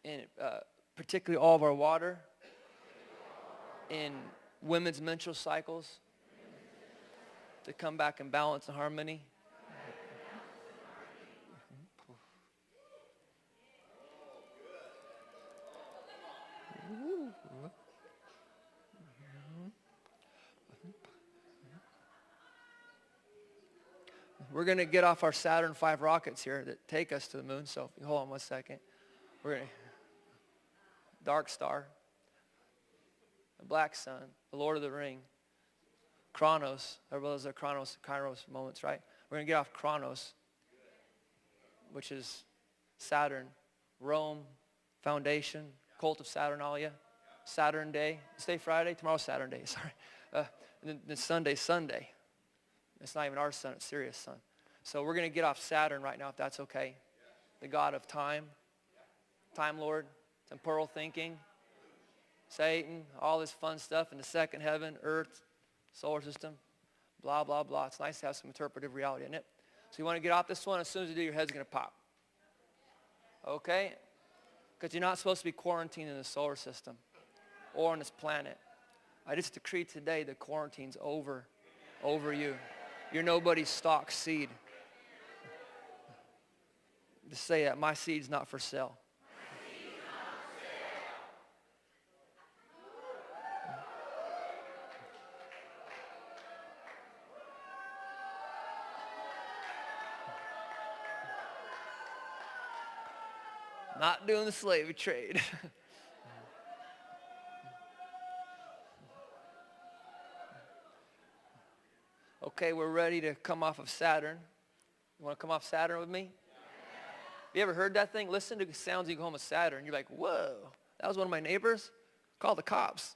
And particularly all of our water in women's menstrual cycles to come back in balance and harmony. We're going to get off our Saturn V rockets here that take us to the moon. So hold on one second. We're going to dark star, the black sun, the Lord of the Ring, Chronos. Everybody knows the Kairos moments, right? We're going to get off Chronos, which is Saturn, Rome, Foundation, Cult of Saturnalia, Saturn Day. Today Friday, tomorrow's Saturn Day, sorry. And then Sunday. It's not even our sun, it's Sirius' sun. So we're going to get off Saturn right now, if that's okay. The God of time, Time Lord, temporal thinking, Satan, all this fun stuff in the second heaven, earth, solar system, blah, blah, blah. It's nice to have some interpretive reality in it. So you want to get off this one, as soon as you do, your head's going to pop. Okay? Because you're not supposed to be quarantined in the solar system or on this planet. I just decree today the quarantine's over you. You're nobody's stock seed. Just say that. My seed's not for sale. Not doing the slave trade. Okay, we're ready to come off of Saturn. You want to come off Saturn with me? You ever heard that thing? Listen to the sounds you go home with Saturn. You're like, whoa, that was one of my neighbors? Call the cops.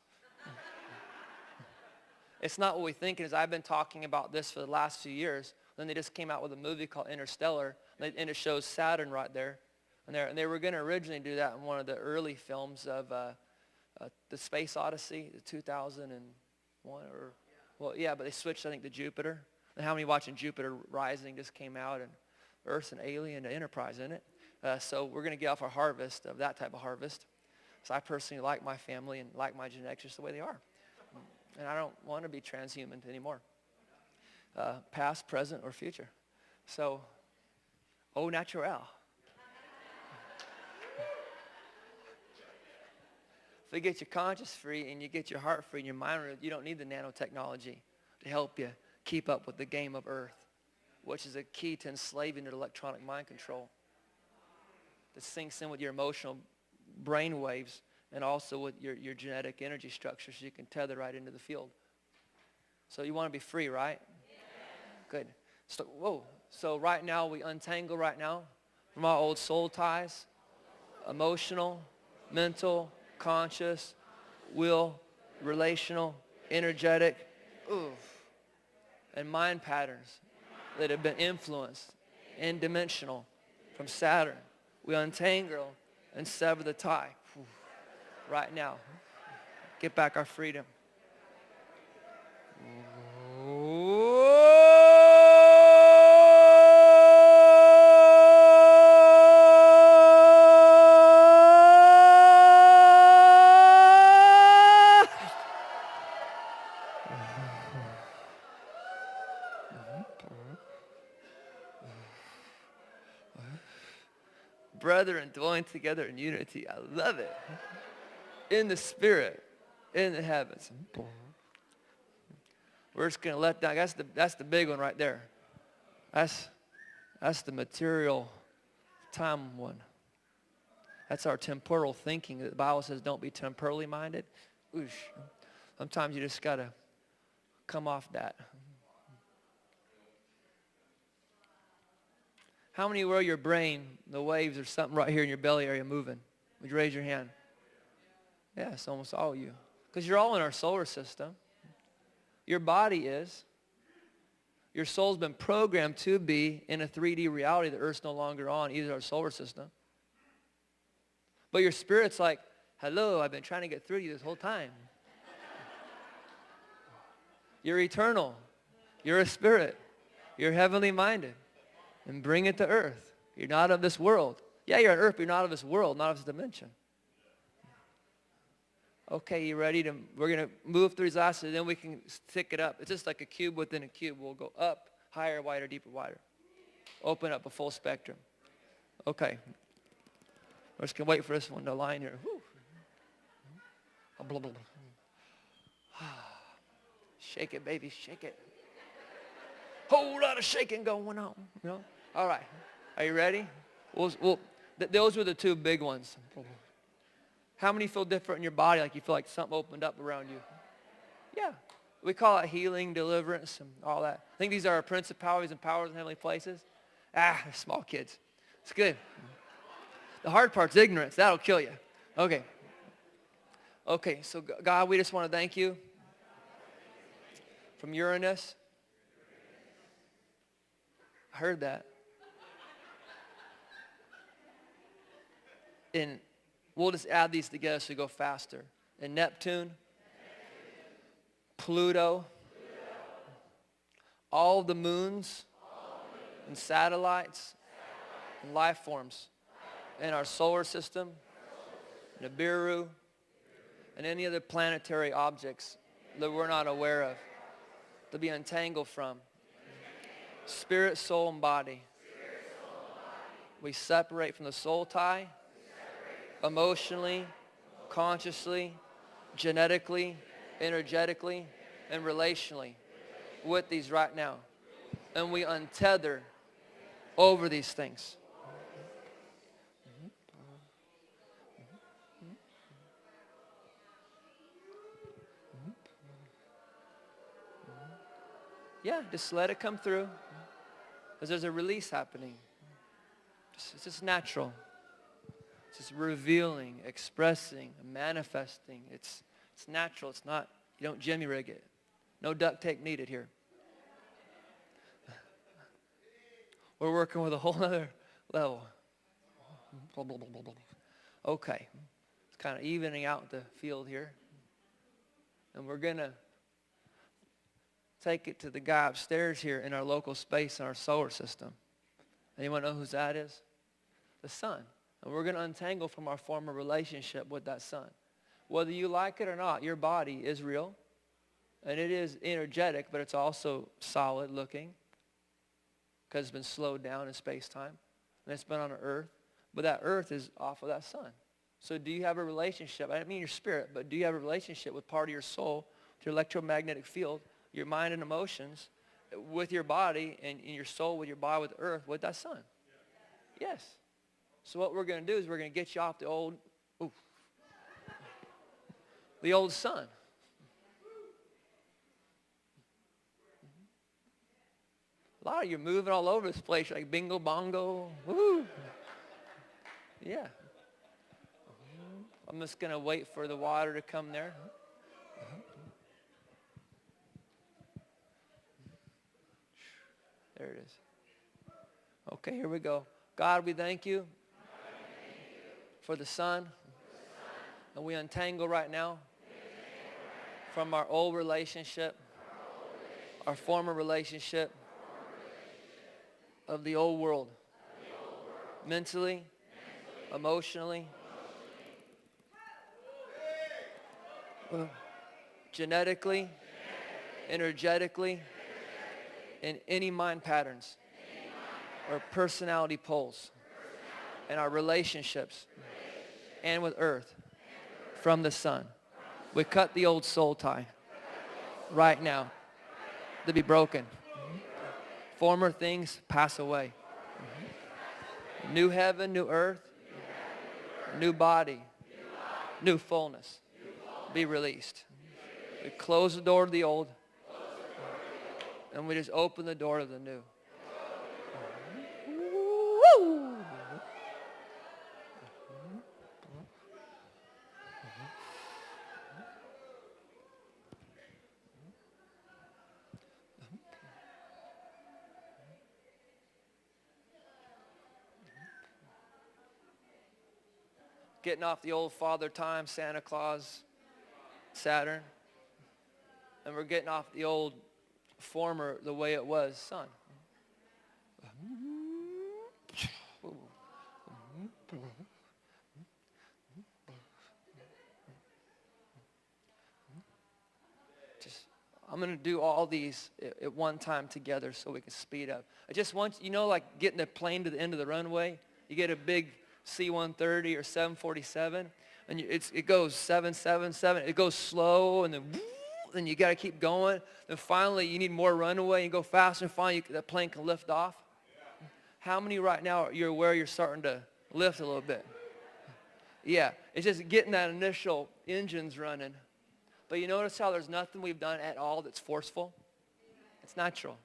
It's not what we think it is. I've been talking about this for the last few years. Then they just came out with a movie called Interstellar, and it shows Saturn right there. And they were going to originally do that in one of the early films of the Space Odyssey, the 2001 or... Well, yeah, but they switched, I think, to Jupiter. And how many watching Jupiter Rising just came out, and Earth's an alien to Enterprise in it. So we're going to get off our harvest of that type of harvest. So I personally like my family and like my genetics just the way they are. And I don't want to be transhuman anymore. Past, present, or future. So, au naturel. If you get your conscience free and you get your heart free and your mind free, you don't need the nanotechnology to help you keep up with the game of Earth, which is a key to enslaving to electronic mind control. That sinks in with your emotional brain waves and also with your genetic energy structure so you can tether right into the field. So you want to be free, right? Yeah. Good. So right now, we untangle right now from our old soul ties, emotional, mental, conscious, will, relational, energetic, and mind patterns that have been influenced and dimensional from Saturn. We untangle and sever the tie right now. Get back our freedom. Brethren dwelling together in unity. I love it. In the spirit, in the heavens. We're just going to let down. That's the big one right there. That's the material time one. That's our temporal thinking. The Bible says don't be temporally minded. Oosh. Sometimes you just got to come off that. How many were your brain, the waves or something right here in your belly area moving? Would you raise your hand? Yeah, it's almost all of you. Because you're all in our solar system. Your body is. Your soul's been programmed to be in a 3D reality that Earth's no longer on, either our solar system. But your spirit's like, hello, I've been trying to get through you this whole time. You're eternal. You're a spirit. You're heavenly minded. And bring it to earth. You're not of this world. Yeah, you're on earth, but you're not of this world, not of this dimension. Okay, you ready to, we're going to move through these last, and then we can stick it up. It's just like a cube within a cube. We'll go up, higher, wider, deeper, wider. Open up a full spectrum. Okay. We're just going to wait for this one to align here. Whew. Blah, blah, blah. Shake it, baby, shake it. Whole lot of shaking going on, you know. All right, are you ready? Those were the two big ones. How many feel different in your body, like you feel like something opened up around you? Yeah, we call it healing, deliverance, and all that. I think these are our principalities and powers in heavenly places. They're small kids. It's good. The hard part's ignorance. That'll kill you. Okay. Okay, so God, we just want to thank you from Uranus. I heard that. And we'll just add these together so we go faster. And Neptune, Pluto, all the moons and satellites and life forms in our solar system, Nibiru, and any other planetary objects that we're not aware of, to be untangled from. Spirit, soul, and body. We separate from the soul tie, emotionally, consciously, genetically, energetically, and relationally with these right now. And we untether over these things. Yeah, just let it come through. Because there's a release happening. It's just natural. It's just revealing, expressing, manifesting. It's natural. It's not, you don't jimmy rig it. No duct tape needed here. We're working with a whole other level. Okay. It's kind of evening out the field here. And we're going to take it to the guy upstairs here in our local space in our solar system. Anyone know who that is? The sun. And we're going to untangle from our former relationship with that sun. Whether you like it or not, your body is real. And it is energetic, but it's also solid looking. Because it's been slowed down in space-time. And it's been on an earth. But that earth is off of that sun. So do you have a relationship? I don't mean your spirit, but do you have a relationship with part of your soul, with your electromagnetic field, your mind and emotions, with your body, and in your soul with your body, with the earth, with that sun? Yes. So what we're going to do is we're going to get you off the old sun. A lot of you moving all over this place like bingo bongo. Woo. Yeah. I'm just going to wait for the water to come there. There it is. Okay, here we go. God, we thank you for the sun. And we untangle right now from our old relationship, our former relationship of the old world. Mentally, emotionally, genetically, energetically, in any mind patterns or personality poles in our relationships and with earth from the sun. We cut the old soul tie right now to be broken. Former things pass away. New heaven, new earth, new body, new fullness. Be released. We close the door to the old, and we just open the door to the new. Woo! Getting off the old Father Time, Santa Claus, Saturn. And we're getting off the old former, the way it was, Son. I'm going to do all these at one time together so we can speed up. I just want, like getting the plane to the end of the runway. You get a big C-130 or 747, and it goes 777. It goes slow, and then you got to keep going. Then finally, you need more runway, and go faster, and finally, that plane can lift off. How many right now you're aware you're starting to lift a little bit? Yeah, it's just getting that initial engines running. But you notice how there's nothing we've done at all that's forceful? It's natural.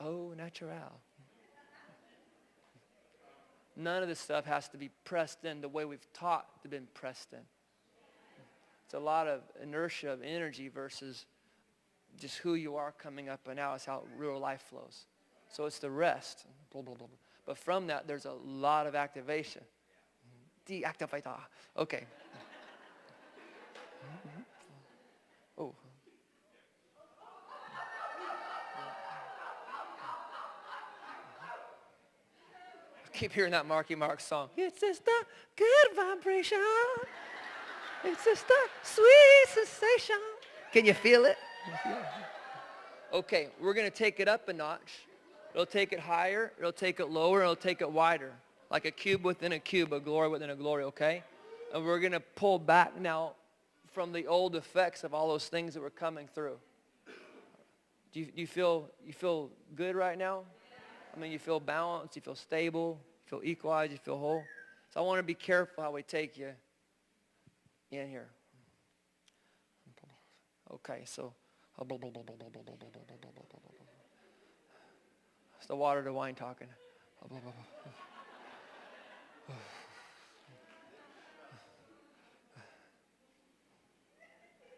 Oh, natural. None of this stuff has to be pressed in the way we've taught to be pressed in. It's a lot of inertia of energy versus just who you are coming up and out is how real life flows. So it's the rest. Blah, blah, blah, blah. But from that, there's a lot of activation. Deactivator. Okay. Oh. I keep hearing that Marky Mark song. It's just a good vibration. It's just a sweet sensation. Can you feel it? Okay, we're going to take it up a notch. It'll take it higher. It'll take it lower. It'll take it wider. Like a cube within a cube, a glory within a glory, okay? And we're going to pull back now from the old effects of all those things that were coming through. Do you feel good right now? I mean, you feel balanced, you feel stable, you feel equalized, you feel whole. So I want to be careful how we take you in here. Okay, so it's the water to wine talking.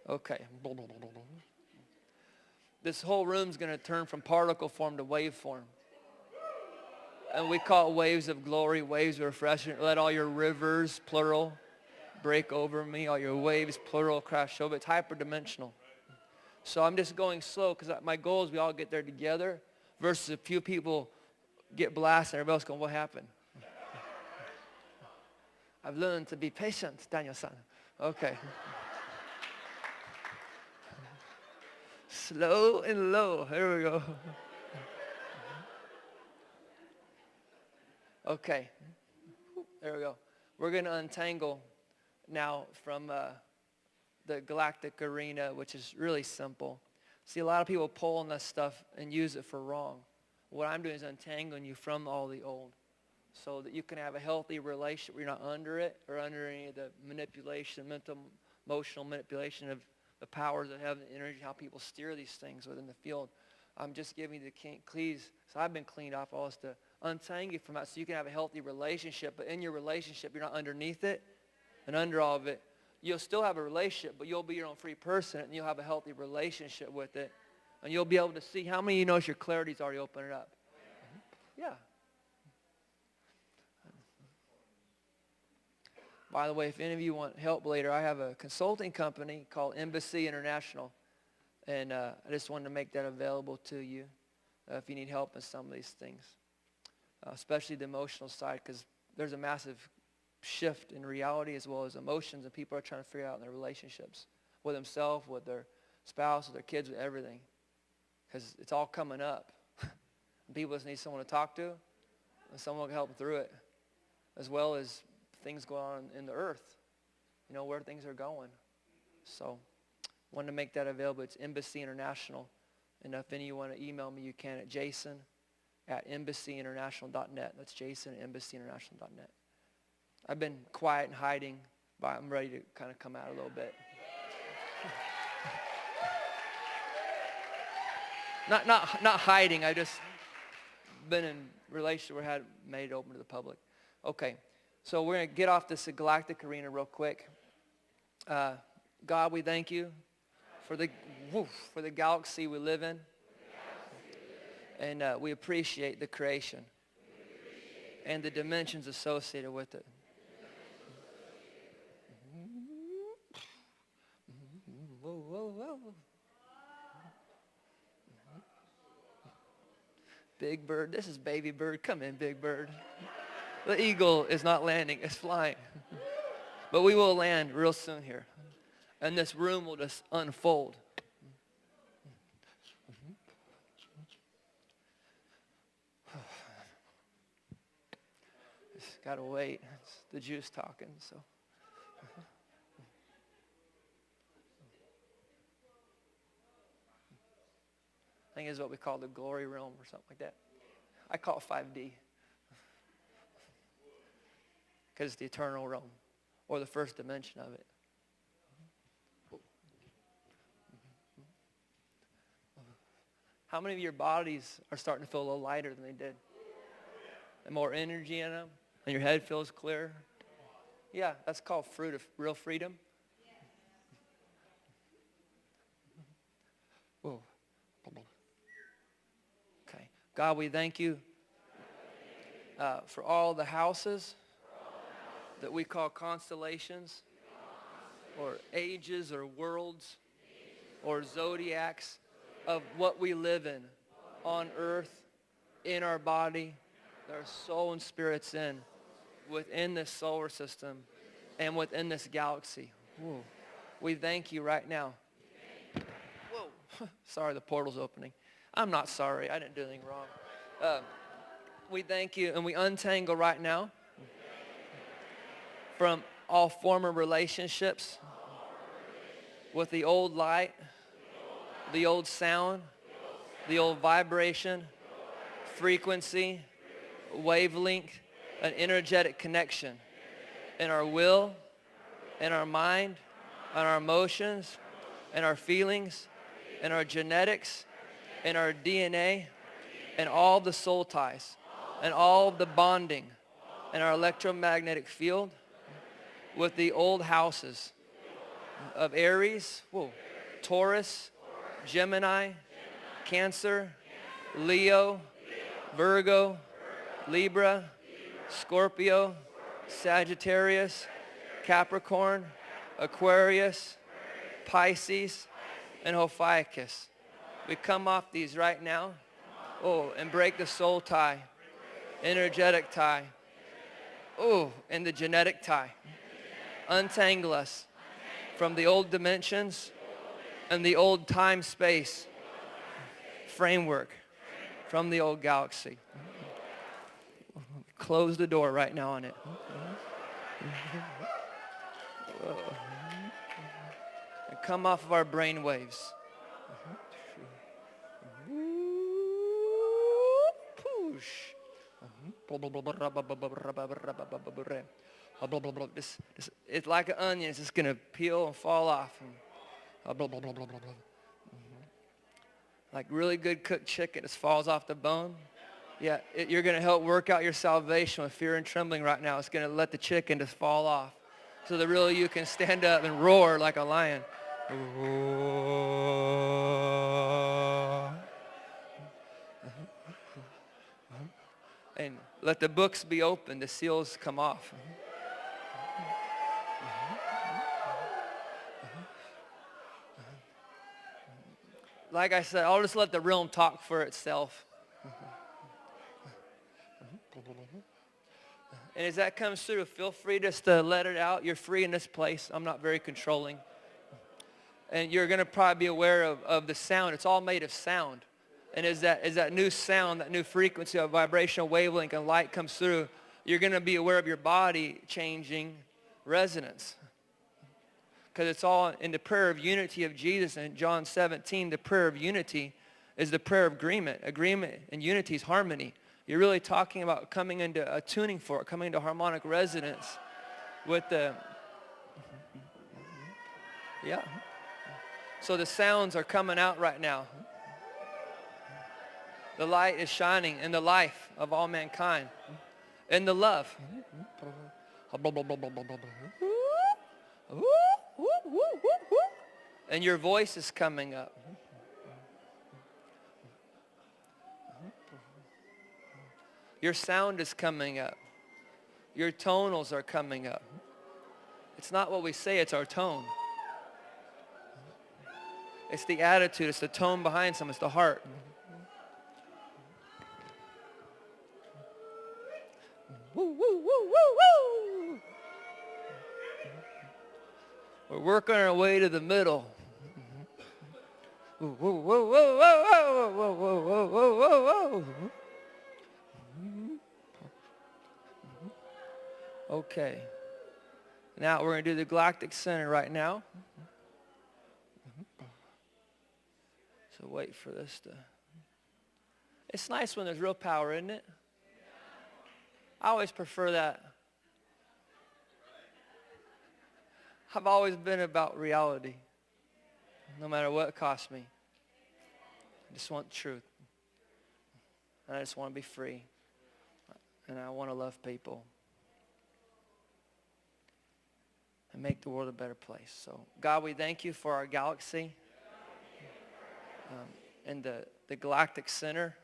Okay. This whole room's going to turn from particle form to wave form. And we call it waves of glory, waves of refreshment. Let all your rivers, plural, break over me. All your waves, plural, crash over. It's hyperdimensional. So I'm just going slow because my goal is we all get there together versus a few people get blasted and everybody else going, what happened? I've learned to be patient, Daniel-san. Okay. Slow and low. Here we go. Okay. There we go. We're going to untangle now from the galactic arena, which is really simple. See, a lot of people pull on this stuff and use it for wrong. What I'm doing is untangling you from all the old so that you can have a healthy relationship where you're not under it or under any of the manipulation, mental, emotional manipulation of the powers of heaven, energy, how people steer these things within the field. I'm just giving you the keys. So I've been cleaned off all this to untangle you from that so you can have a healthy relationship. But in your relationship, you're not underneath it and under all of it. You'll still have a relationship, but you'll be your own free person, and you'll have a healthy relationship with it. And you'll be able to see how many of you knows your clarity's already opening up. Yeah. By the way, if any of you want help later, I have a consulting company called Embassy International. And I just wanted to make that available to you if you need help in some of these things. Especially the emotional side, because there's a massive shift in reality as well as emotions, and people are trying to figure out in their relationships with themselves, with their spouse, with their kids, with everything. Because it's all coming up. And people just need someone to talk to, and someone can help them through it, as well as things going on in the earth, where things are going. So wanted to make that available. It's Embassy International. And if any of you want to email me, you can at jason@embassyinternational.net. That's jason@embassyinternational.net. I've been quiet and hiding, but I'm ready to kind of come out a little bit. Not hiding. I just been in a relationship where I had made it open to the public. Okay, so we're going to get off this galactic arena real quick. God, we thank you for the galaxy we live in. And we appreciate the creation and the dimensions associated with it. Big bird, this is baby bird. Come in, big bird. The eagle is not landing, it's flying. But we will land real soon here. And this room will just unfold. Just gotta wait. It's the juice talking, so. I think it's what we call the glory realm or something like that. I call it 5D. Because it's the eternal realm, or the first dimension of it. How many of your bodies are starting to feel a little lighter than they did? And more energy in them? And your head feels clear? Yeah, that's called fruit of real freedom. Whoa. Okay. God, we thank you for all the houses that we call constellations, or ages, or worlds, or zodiacs of what we live in on earth, in our body, our soul and spirit's in, within this solar system, and within this galaxy. Whoa. We thank you right now. Whoa. Sorry, the portal's opening. I'm not sorry. I didn't do anything wrong. We thank you, and we untangle right now from all former relationships with the old light, the old sound, the old vibration, frequency, wavelength, an energetic connection in our will, in our mind, in our emotions, in our feelings, in our genetics, in our DNA, and all the soul ties, and all the bonding in our electromagnetic field with the old houses of Aries, Taurus, Gemini, Cancer, Leo, Virgo, Libra, Scorpio, Sagittarius, Capricorn, Aquarius, Pisces, and Ophiuchus. We come off these right now. And break the soul tie, energetic tie. And the genetic tie. Untangle us from the old dimensions and the old time-space framework from the old galaxy. Close the door right now on it. And come off of our brain waves. It's like an onion. It's just going to peel and fall off. Like really good cooked chicken just falls off the bone. Yeah, you're going to help work out your salvation with fear and trembling right now. It's going to let the chicken just fall off so that really you can stand up and roar like a lion. And let the books be open, the seals come off. Like I said, I'll just let the realm talk for itself. And as that comes through, feel free just to let it out. You're free in this place. I'm not very controlling. And you're going to probably be aware of the sound. It's all made of sound. And as that new sound, that new frequency of vibrational wavelength and light comes through, you're going to be aware of your body changing resonance. Because it's all in the prayer of unity of Jesus. In John 17, the prayer of unity is the prayer of agreement. Agreement and unity is harmony. You're really talking about coming into a tuning for it, coming into harmonic resonance with the, yeah. So the sounds are coming out right now. The light is shining in the life of all mankind. In the love. And your voice is coming up. Your sound is coming up. Your tonals are coming up. It's not what we say, it's our tone. It's the attitude, it's the tone behind something, it's the heart. Woo, woo, woo, woo, woo. We're working our way to the middle. Whoa, whoa, whoa, whoa, whoa, whoa, whoa, whoa, whoa, whoa, whoa. Okay. Now we're going to do the galactic center right now. So wait for this to... It's nice when there's real power, isn't it? I always prefer that. I've always been about reality, no matter what it costs me. I just want truth. And I just want to be free. And I want to love people. And make the world a better place. So, God, we thank you for our galaxy and the galactic center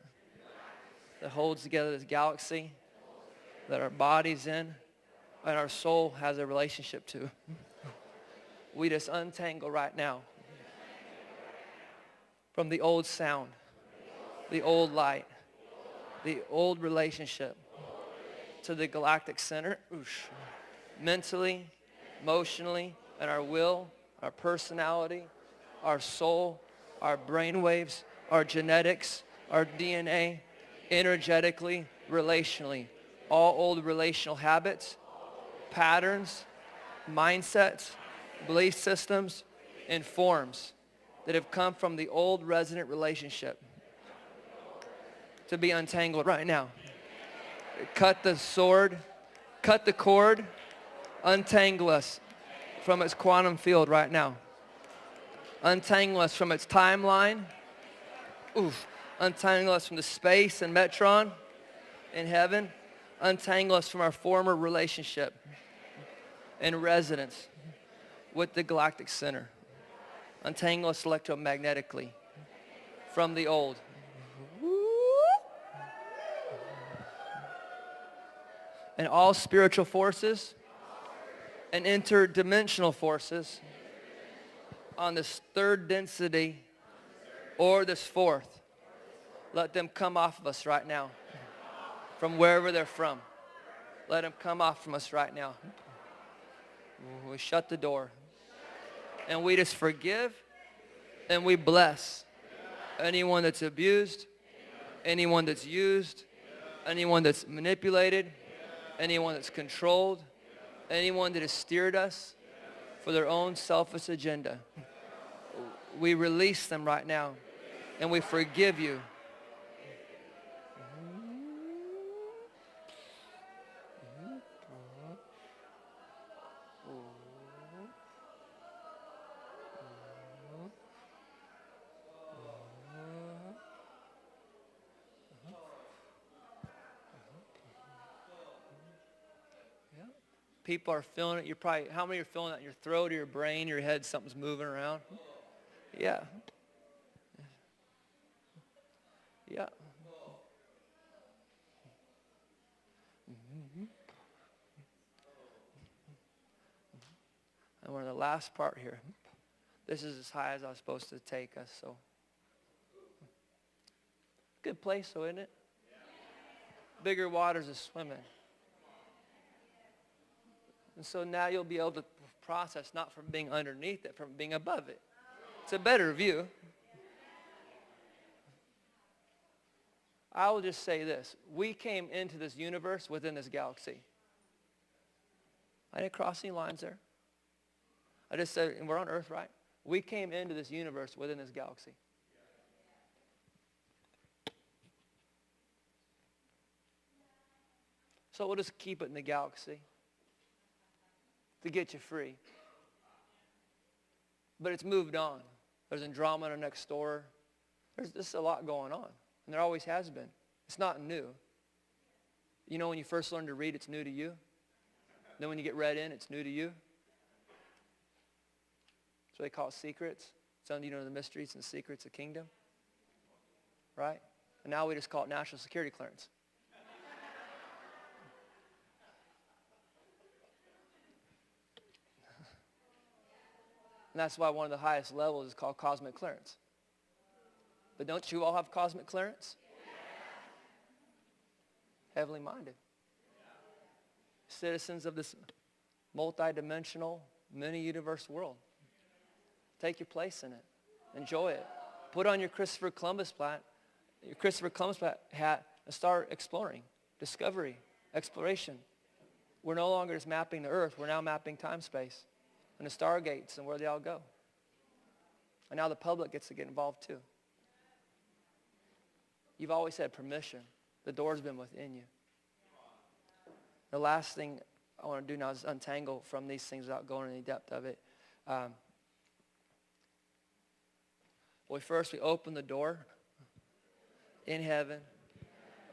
that holds together this galaxy that our body's in and our soul has a relationship to. We just untangle right now from the old sound, the old light, the old relationship to the galactic center, mentally, emotionally, and our will, our personality, our soul, our brain waves, our genetics, our DNA, energetically, relationally. All old relational habits, patterns, mindsets, belief systems, and forms that have come from the old resonant relationship to be untangled right now. Cut the sword, cut the cord, untangle us from its quantum field right now. Untangle us from its timeline. Untangle us from the space and metron in heaven. Untangle us from our former relationship and resonance with the galactic center. Untangle us electromagnetically from the old. And all spiritual forces and interdimensional forces on this third density or this fourth, let them come off of us right now from wherever they're from. Let them come off from us right now. We shut the door and we just forgive and we bless anyone that's abused, anyone that's used, anyone that's manipulated, anyone that's controlled, anyone that has steered us for their own selfish agenda. We release them right now and we forgive you. People are feeling it. You're probably, how many are feeling that in your throat or your brain, your head, something's moving around? Yeah. Yeah. And we're in the last part here. This is as high as I was supposed to take us, so. Good place, though, isn't it? Bigger waters to swim in. And so now you'll be able to process not from being underneath it, from being above it. It's a better view. I will just say this. We came into this universe within this galaxy. I didn't cross any lines there. I just said, and we're on Earth, right? We came into this universe within this galaxy. So we'll just keep it in the galaxy to get you free. But it's moved on. There's Andromeda next door. There's just a lot going on. And there always has been. It's not new. You know, when you first learn to read, it's new to you. Then when you get read in, it's new to you. That's what they call it secrets. It's under, you know, the mysteries and secrets of kingdom. Right? And now we just call it national security clearance. And that's why one of the highest levels is called cosmic clearance. But don't you all have cosmic clearance? Heavenly minded. Citizens of this multi-dimensional, many-universe world. Take your place in it. Enjoy it. Put on your Christopher Columbus hat and start exploring. Discovery. Exploration. We're no longer just mapping the earth. We're now mapping time-space. And the stargates and where they all go. And now the public gets to get involved too. You've always had permission. The door's been within you. The last thing I want to do now is untangle from these things without going into any depth of it. We open the door in heaven.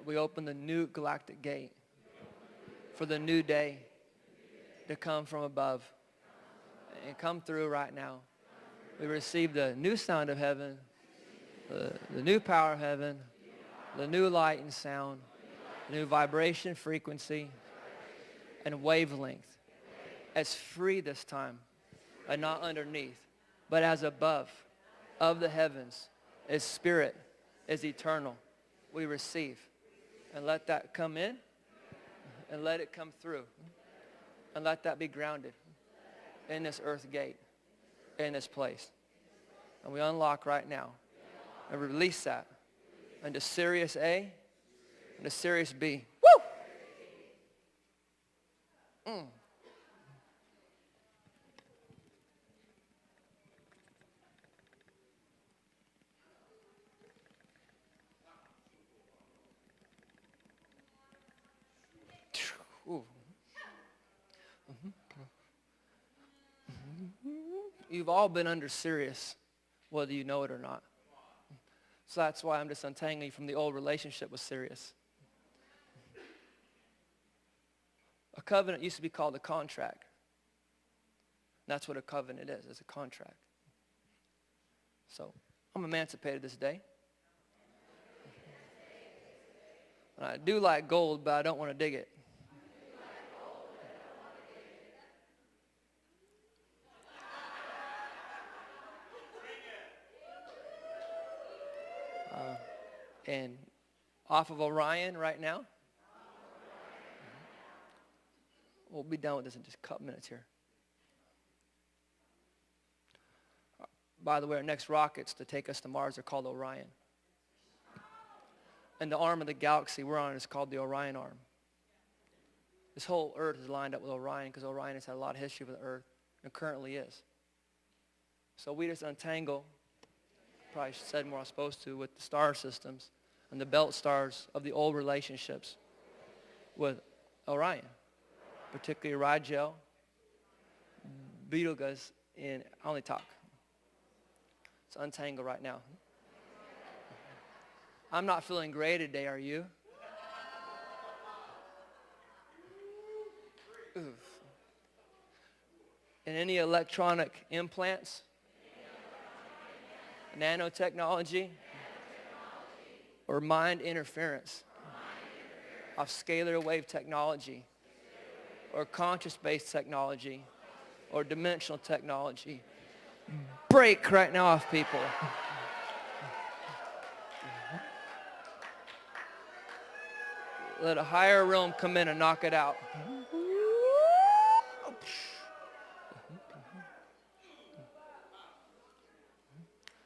We open the new galactic gate for the new day to come from above and come through right now. We receive the new sound of heaven, the new power of heaven, the new light and sound, the new vibration, frequency, and wavelength. As free this time, and not underneath, but as above, of the heavens, as spirit, as eternal. We receive. And let that come in, and let it come through. And let that be grounded in this earth gate, in this place. And we unlock right now and release that into Sirius A and to Sirius B. Woo! Ooh. You've all been under Sirius, whether you know it or not. So that's why I'm just untangling you from the old relationship with Sirius. A covenant used to be called a contract. And that's what a covenant is. It's a contract. So I'm emancipated this day. And I do like gold, but I don't want to dig it. And off of Orion right now. We'll be done with this in just a couple minutes here. By the way, our next rockets to take us to Mars are called Orion. And the arm of the galaxy we're on is called the Orion arm. This whole Earth is lined up with Orion because Orion has had a lot of history with the Earth and currently is. So we just untangle, probably said more I was supposed to, with the star systems and the belt stars of the old relationships with Orion, particularly Rigel, Betelgeuse, and Onitok. It's untangled right now. I'm not feeling great today, are you? Oof. and any electronic implants, nanotechnology, or mind interference of scalar wave technology, or conscious-based technology, or dimensional technology. Break right now off people. Let a higher realm come in and knock it out.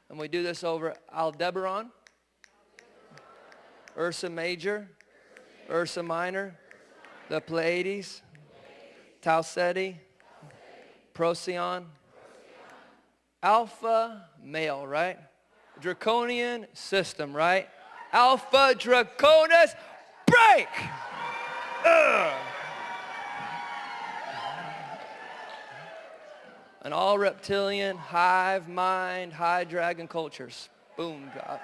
And we do this over Aldebaran, Ursa Major, Ursa Minor, the Pleiades, Tau Ceti, Procyon, Alpha male, right? Draconian system, right? Alpha Draconis, break! And all reptilian, hive mind, high dragon cultures. Boom, God.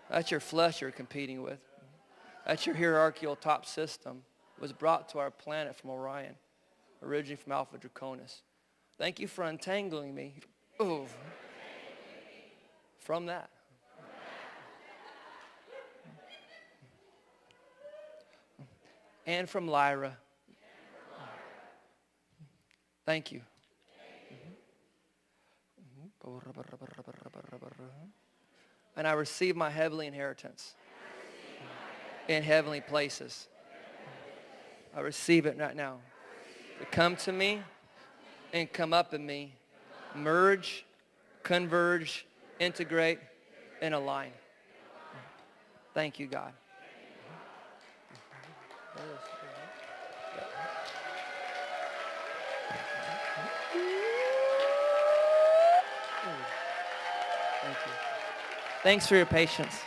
That's your flesh you're competing with. That's your hierarchical top system. It was brought to our planet from Orion, originally from Alpha Draconis. Thank you for untangling me from that. And from Lyra. Thank you. And I receive my heavenly inheritance in heavenly places. I receive it right now. To come to me and come up in me. Merge, converge, integrate, and align. Thank you, God. Thank you. Thanks for your patience.